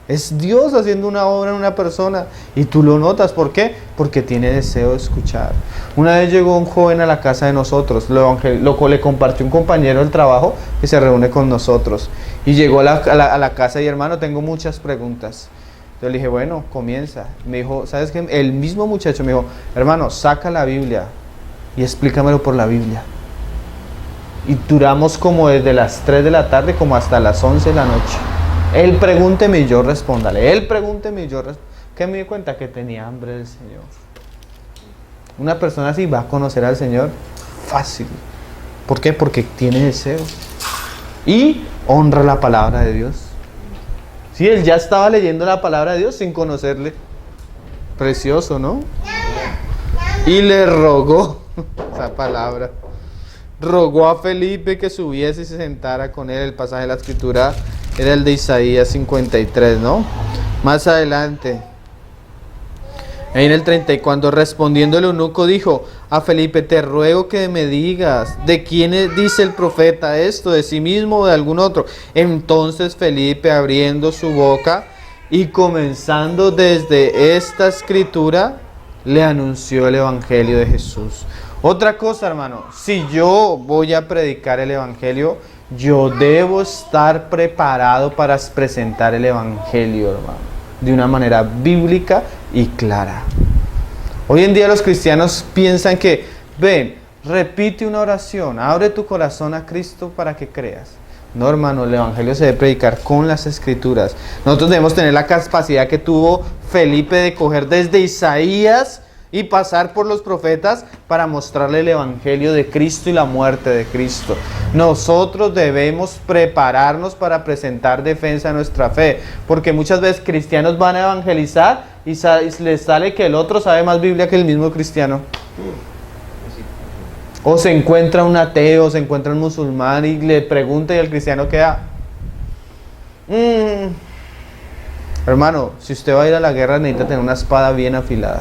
Es Dios haciendo una obra en una persona y tú lo notas. ¿Por qué? Porque tiene deseo de escuchar. Una vez llegó un joven a la casa de nosotros, le compartió un compañero del trabajo que se reúne con nosotros. Y llegó a la casa y, hermano, tengo muchas preguntas. Yo le dije, bueno, comienza. Me dijo, ¿sabes qué? El mismo muchacho me dijo, hermano, saca la Biblia y explícamelo por la Biblia. Y duramos como desde las 3 de la tarde como hasta las 11 de la noche. Él pregúnteme y yo respóndale. Él pregúnteme y yo respóndale. ¿Qué me di cuenta? Que tenía hambre del Señor. Una persona así va a conocer al Señor fácil. ¿Por qué? Porque tiene deseo. Y honra la palabra de Dios. Sí, él ya estaba leyendo la palabra de Dios sin conocerle. Precioso, ¿no? Y le rogó, esa palabra, rogó a Felipe que subiese y se sentara con él. El pasaje de la escritura era el de Isaías 53, ¿no? Más adelante, ahí en el 30, y cuando respondiendo el eunuco dijo a Felipe, te ruego que me digas, ¿de quién dice el profeta esto? ¿De sí mismo o de algún otro? Entonces Felipe, abriendo su boca y comenzando desde esta escritura, le anunció el evangelio de Jesús. Otra cosa, hermano, si yo voy a predicar el evangelio, yo debo estar preparado para presentar el evangelio, hermano, de una manera bíblica y clara. Hoy en día los cristianos piensan que, ven, repite una oración, abre tu corazón a Cristo para que creas. No, hermano, el evangelio se debe predicar con las escrituras. Nosotros debemos tener la capacidad que tuvo Felipe de coger desde Isaías y pasar por los profetas para mostrarle el evangelio de Cristo y la muerte de Cristo. Nosotros debemos prepararnos para presentar defensa a nuestra fe, porque muchas veces cristianos van a evangelizar y les sale que el otro sabe más Biblia que el mismo cristiano. O se encuentra un ateo, se encuentra un musulmán y le pregunta y el cristiano queda. Hermano, si usted va a ir a la guerra necesita tener una espada bien afilada.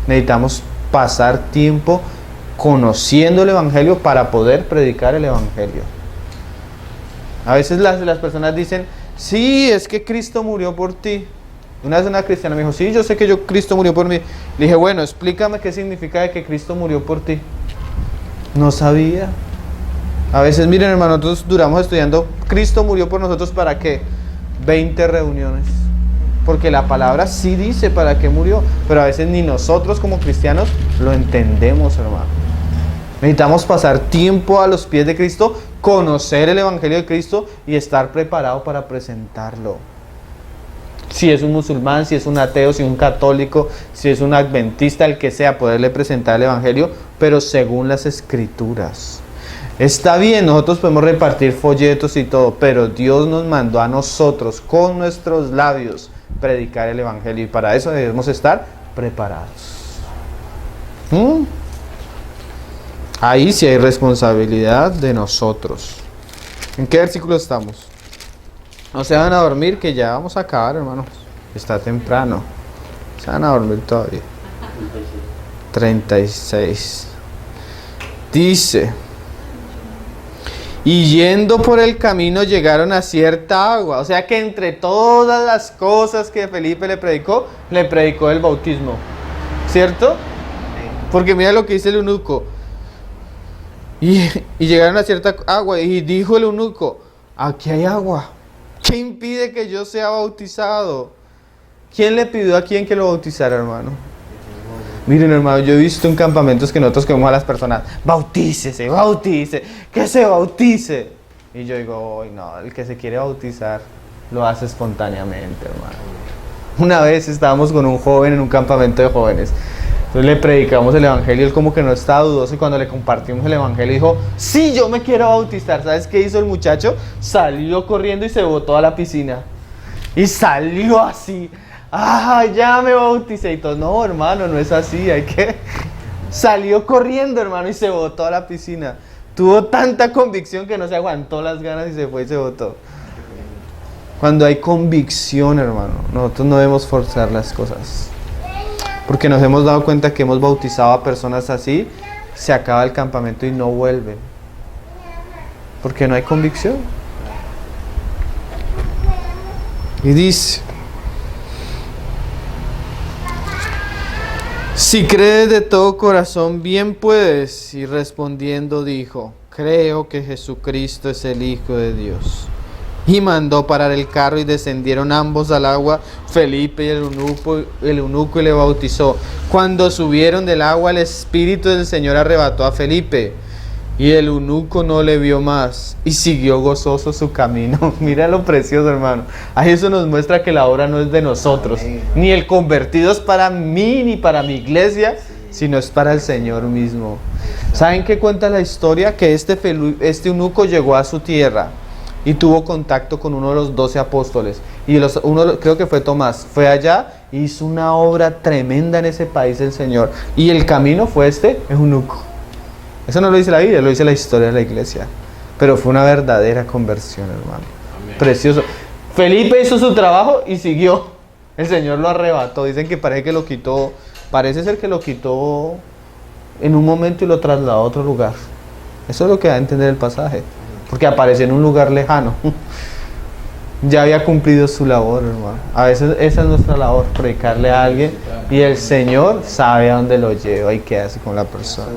Necesitamos pasar tiempo conociendo el evangelio para poder predicar el evangelio. A veces las personas dicen, sí, es que Cristo murió por ti. Una vez una cristiana me dijo, sí, yo sé que Cristo murió por mí. Le dije, bueno, explícame qué significa de que Cristo murió por ti. No sabía. A veces, miren, hermano, nosotros duramos estudiando, Cristo murió por nosotros, ¿para qué? 20 reuniones. Porque la palabra sí dice para qué murió, pero a veces ni nosotros como cristianos lo entendemos, hermano. Necesitamos pasar tiempo a los pies de Cristo, conocer el evangelio de Cristo y estar preparado para presentarlo. Si es un musulmán, si es un ateo, si es un católico, si es un adventista, el que sea, poderle presentar el evangelio, pero según las escrituras. Está bien, nosotros podemos repartir folletos y todo, pero Dios nos mandó a nosotros con nuestros labios predicar el evangelio, y para eso debemos estar preparados. Ahí sí hay responsabilidad de nosotros. ¿En qué versículo estamos? No se van a dormir, que ya vamos a acabar, hermanos. Está temprano. Se van a dormir todavía. 36. Dice: y yendo por el camino llegaron a cierta agua. O sea que entre todas las cosas que Felipe le predicó el bautismo. ¿Cierto? Porque mira lo que dice el eunuco. Y llegaron a cierta agua y dijo el eunuco: aquí hay agua. ¿Qué impide que yo sea bautizado? ¿Quién le pidió a quién que lo bautizara, hermano? Miren, hermano, yo he visto en campamentos que nosotros vemos a las personas: bautícese, que se bautice. Y yo digo: ay, no, el que se quiere bautizar lo hace espontáneamente, hermano. Una vez estábamos con un joven en un campamento de jóvenes. Entonces le predicamos el evangelio, él como que no estaba dudoso, y cuando le compartimos el evangelio dijo: sí, yo me quiero bautizar. ¿Sabes qué hizo el muchacho? Salió corriendo y se botó a la piscina. Y salió así: ah, ya me bauticé. Y todo: no, hermano, no es así, hay que... Salió corriendo, hermano, y se botó a la piscina. Tuvo tanta convicción que no se aguantó las ganas y se fue y se botó. Cuando hay convicción, hermano, nosotros no debemos forzar las cosas. Porque nos hemos dado cuenta que hemos bautizado a personas así, se acaba el campamento y no vuelven. Porque no hay convicción. Y dice: si crees de todo corazón, bien puedes. Y respondiendo dijo: creo que Jesucristo es el Hijo de Dios. Y mandó parar el carro y descendieron ambos al agua, Felipe y el eunuco, y le bautizó. Cuando subieron del agua, el Espíritu del Señor arrebató a Felipe, y el eunuco no le vio más y siguió gozoso su camino. Mira lo precioso, hermano. Ahí eso nos muestra que la obra no es de nosotros, ni el convertido es para mí ni para mi iglesia, sino es para el Señor mismo. ¿Saben qué cuenta la historia? Que este eunuco llegó a su tierra y tuvo contacto con uno de los 12 apóstoles. Y creo que fue Tomás. Fue allá y hizo una obra tremenda en ese país del Señor. Y el camino fue este eunuco. Eso no lo dice la Biblia, lo dice la historia de la iglesia. Pero fue una verdadera conversión, hermano. Amén. Precioso. Felipe hizo su trabajo y siguió. El Señor lo arrebató. Dicen que parece ser que lo quitó en un momento y lo trasladó a otro lugar. Eso es lo que da a entender el pasaje. Porque apareció en un lugar lejano. Ya había cumplido su labor, hermano. A veces esa es nuestra labor, predicarle a alguien y el Señor sabe a dónde lo lleva y qué hace con la persona.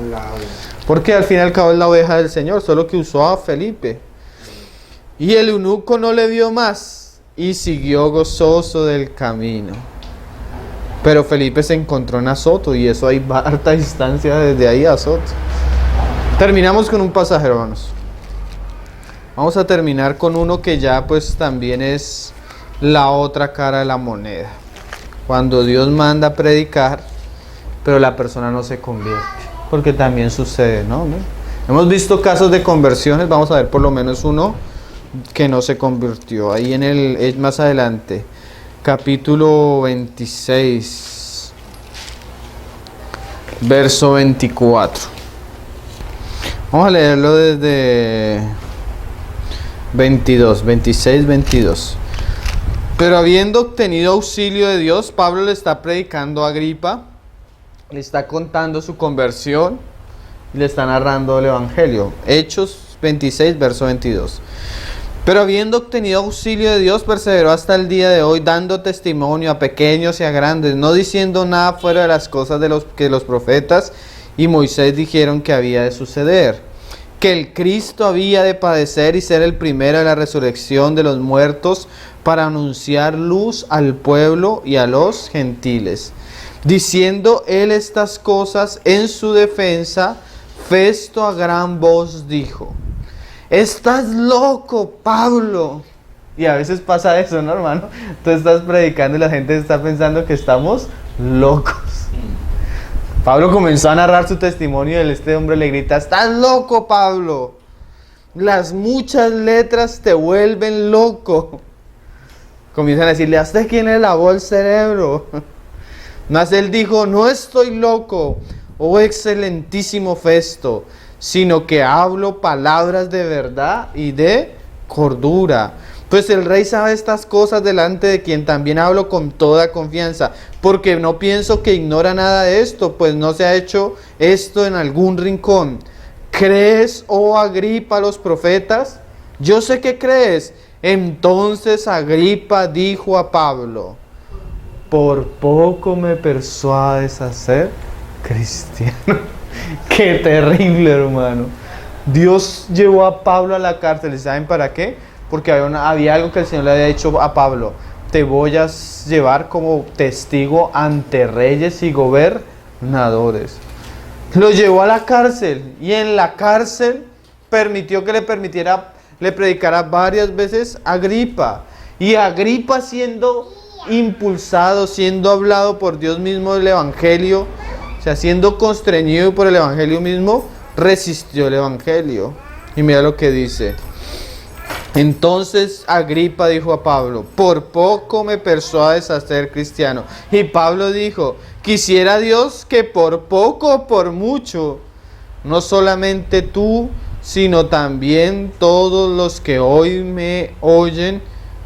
Porque al fin y al cabo es la oveja del Señor, solo que usó a Felipe. Y el eunuco no le vio más y siguió gozoso del camino. Pero Felipe se encontró en Azoto, y eso hay harta distancia desde ahí a Azoto. Terminamos con un pasaje, hermanos. Vamos a terminar con uno que ya pues también es la otra cara de la moneda. Cuando Dios manda a predicar, pero la persona no se convierte. Porque también sucede, ¿no? Hemos visto casos de conversiones, vamos a ver por lo menos uno que no se convirtió. Ahí más adelante, capítulo 26, verso 24. Vamos a leerlo desde 26, 22. Pero habiendo obtenido auxilio de Dios, Pablo le está predicando a Agripa, le está contando su conversión y le está narrando el evangelio. Hechos 26, verso 22. Pero habiendo obtenido auxilio de Dios, perseveró hasta el día de hoy, dando testimonio a pequeños y a grandes, no diciendo nada fuera de las cosas que los profetas y Moisés dijeron que había de suceder: que el Cristo había de padecer y ser el primero de la resurrección de los muertos, para anunciar luz al pueblo y a los gentiles. Diciendo él estas cosas en su defensa, Festo a gran voz dijo: estás loco, Pablo. Y a veces pasa eso, ¿no, hermano? Tú estás predicando y la gente está pensando que estamos locos. Pablo comenzó a narrar su testimonio y este hombre le grita: estás loco, Pablo. Las muchas letras te vuelven loco. Comienzan a decirle: ¿a usted quién le lavó el cerebro? Mas él dijo: no estoy loco, oh excelentísimo Festo, sino que hablo palabras de verdad y de cordura. Pues el rey sabe estas cosas, delante de quien también hablo con toda confianza, porque no pienso que ignora nada de esto, pues no se ha hecho esto en algún rincón. ¿Crees, oh Agripa, a los profetas? Yo sé que crees. Entonces Agripa dijo a Pablo: por poco me persuades a ser cristiano. Qué terrible, hermano. Dios llevó a Pablo a la cárcel. ¿Y saben para qué? Porque había algo que el Señor le había dicho a Pablo: te voy a llevar como testigo ante reyes y gobernadores. Lo llevó a la cárcel, y en la cárcel permitió que le predicara varias veces a Agripa. Y Agripa, siendo impulsado, siendo hablado por Dios mismo del evangelio, o sea, siendo constreñido por el evangelio mismo, resistió el evangelio. Y mira lo que dice. Entonces Agripa dijo a Pablo: por poco me persuades a ser cristiano. Y Pablo dijo: quisiera Dios que por poco o por mucho, no solamente tú, sino también todos los que hoy me oyen,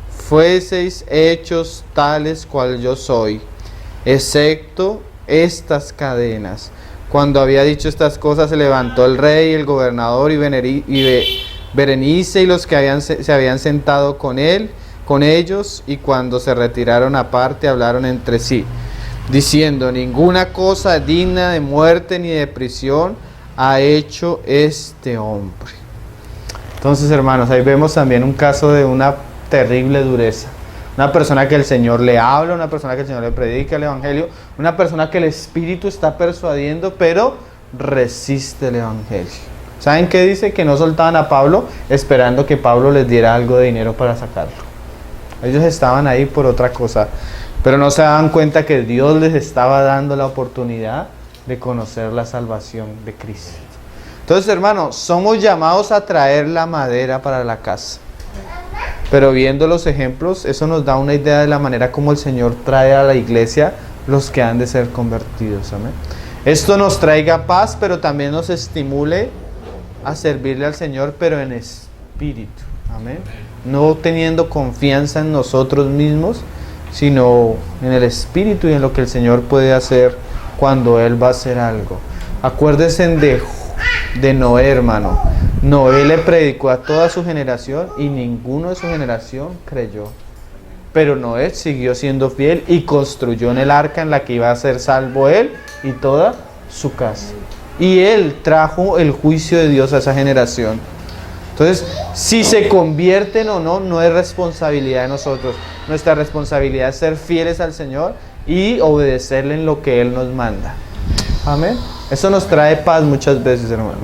fueseis hechos tales cual yo soy, excepto estas cadenas. Cuando había dicho estas cosas, se levantó el rey, el gobernador y Berenice y los que se habían sentado con ellos, y cuando se retiraron aparte, hablaron entre sí, diciendo: ninguna cosa digna de muerte ni de prisión ha hecho este hombre. Entonces, hermanos, ahí vemos también un caso de una terrible dureza. Una persona que el Señor le habla, una persona que el Señor le predica el evangelio, una persona que el Espíritu está persuadiendo, pero resiste el evangelio. ¿Saben qué dice? Que no soltaban a Pablo esperando que Pablo les diera algo de dinero para sacarlo. Ellos estaban ahí por otra cosa, pero no se daban cuenta que Dios les estaba dando la oportunidad de conocer la salvación de Cristo. Entonces, hermanos, somos llamados a traer la madera para la casa. Pero viendo los ejemplos, eso nos da una idea de la manera como el Señor trae a la iglesia los que han de ser convertidos. Amén. Esto nos traiga paz, pero también nos estimule a servirle al Señor, pero en espíritu. Amén. No teniendo confianza en nosotros mismos, sino en el Espíritu y en lo que el Señor puede hacer cuando Él va a hacer algo. Acuérdense de Noé, hermano. Noé le predicó a toda su generación y ninguno de su generación creyó. Pero Noé siguió siendo fiel y construyó en el arca en la que iba a ser salvo él y toda su casa. Y él trajo el juicio de Dios a esa generación. Entonces, si se convierten o no, no es responsabilidad de nosotros. Nuestra responsabilidad es ser fieles al Señor y obedecerle en lo que Él nos manda. Amén. Eso nos trae paz muchas veces, hermano.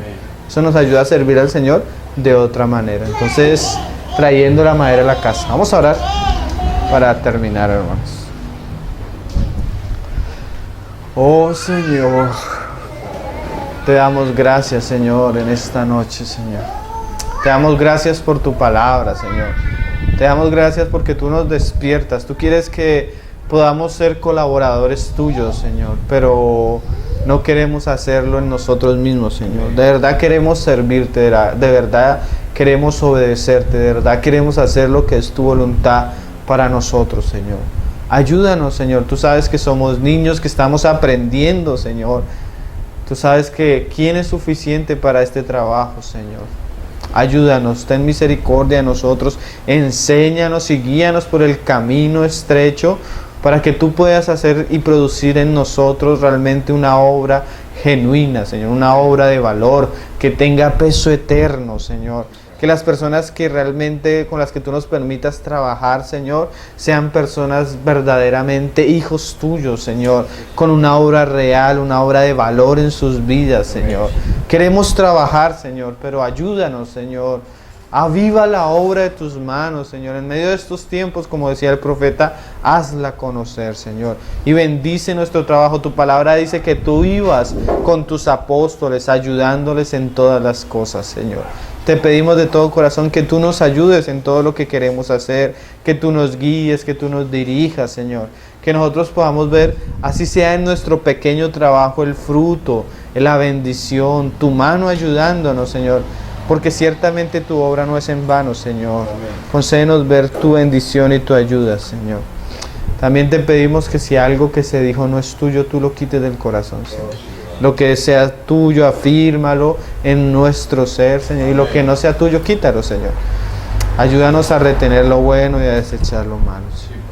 Eso nos ayuda a servir al Señor de otra manera. Entonces, trayendo la madera a la casa. Vamos a orar para terminar, hermanos. Oh Señor, te damos gracias, Señor, en esta noche, Señor. Te damos gracias por tu palabra, Señor. Te damos gracias porque tú nos despiertas. Tú quieres que podamos ser colaboradores tuyos, Señor, pero no queremos hacerlo en nosotros mismos, Señor. De verdad queremos servirte, de verdad queremos obedecerte, de verdad queremos hacer lo que es tu voluntad para nosotros, Señor. Ayúdanos, Señor. Tú sabes que somos niños, que estamos aprendiendo, Señor. Tú sabes que quién es suficiente para este trabajo, Señor. Ayúdanos, ten misericordia de nosotros, enséñanos y guíanos por el camino estrecho para que tú puedas hacer y producir en nosotros realmente una obra genuina, Señor, una obra de valor, que tenga peso eterno, Señor. Que las personas que realmente con las que tú nos permitas trabajar, Señor, sean personas verdaderamente hijos tuyos, Señor, con una obra real, una obra de valor en sus vidas, Señor. Queremos trabajar, Señor, pero ayúdanos, Señor. Aviva la obra de tus manos, Señor. En medio de estos tiempos, como decía el profeta, hazla conocer, Señor. Y bendice nuestro trabajo. Tu palabra dice que tú ibas con tus apóstoles, ayudándoles en todas las cosas, Señor. Te pedimos de todo corazón que tú nos ayudes en todo lo que queremos hacer, que tú nos guíes, que tú nos dirijas, Señor. Que nosotros podamos ver, así sea en nuestro pequeño trabajo, el fruto, la bendición, tu mano ayudándonos, Señor. Porque ciertamente tu obra no es en vano, Señor. Concédenos ver tu bendición y tu ayuda, Señor. También te pedimos que si algo que se dijo no es tuyo, tú lo quites del corazón, Señor. Lo que sea tuyo, afírmalo en nuestro ser, Señor. Y lo que no sea tuyo, quítalo, Señor. Ayúdanos a retener lo bueno y a desechar lo malo, Señor.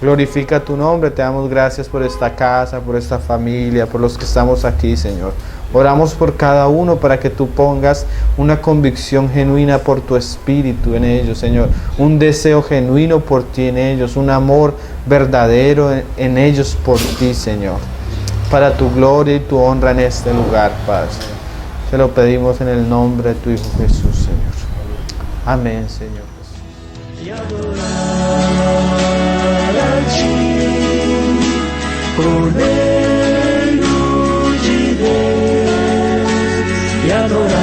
Glorifica tu nombre. Te damos gracias por esta casa, por esta familia, por los que estamos aquí, Señor. Oramos por cada uno para que tú pongas una convicción genuina por tu espíritu en ellos, Señor. Un deseo genuino por ti en ellos. Un amor verdadero en ellos por ti, Señor. Para tu gloria y tu honra en este lugar, Padre. Te lo pedimos en el nombre de tu Hijo Jesús, Señor. Amén, Señor. Y adorar a ti, Cordeiro de Deus, e adorar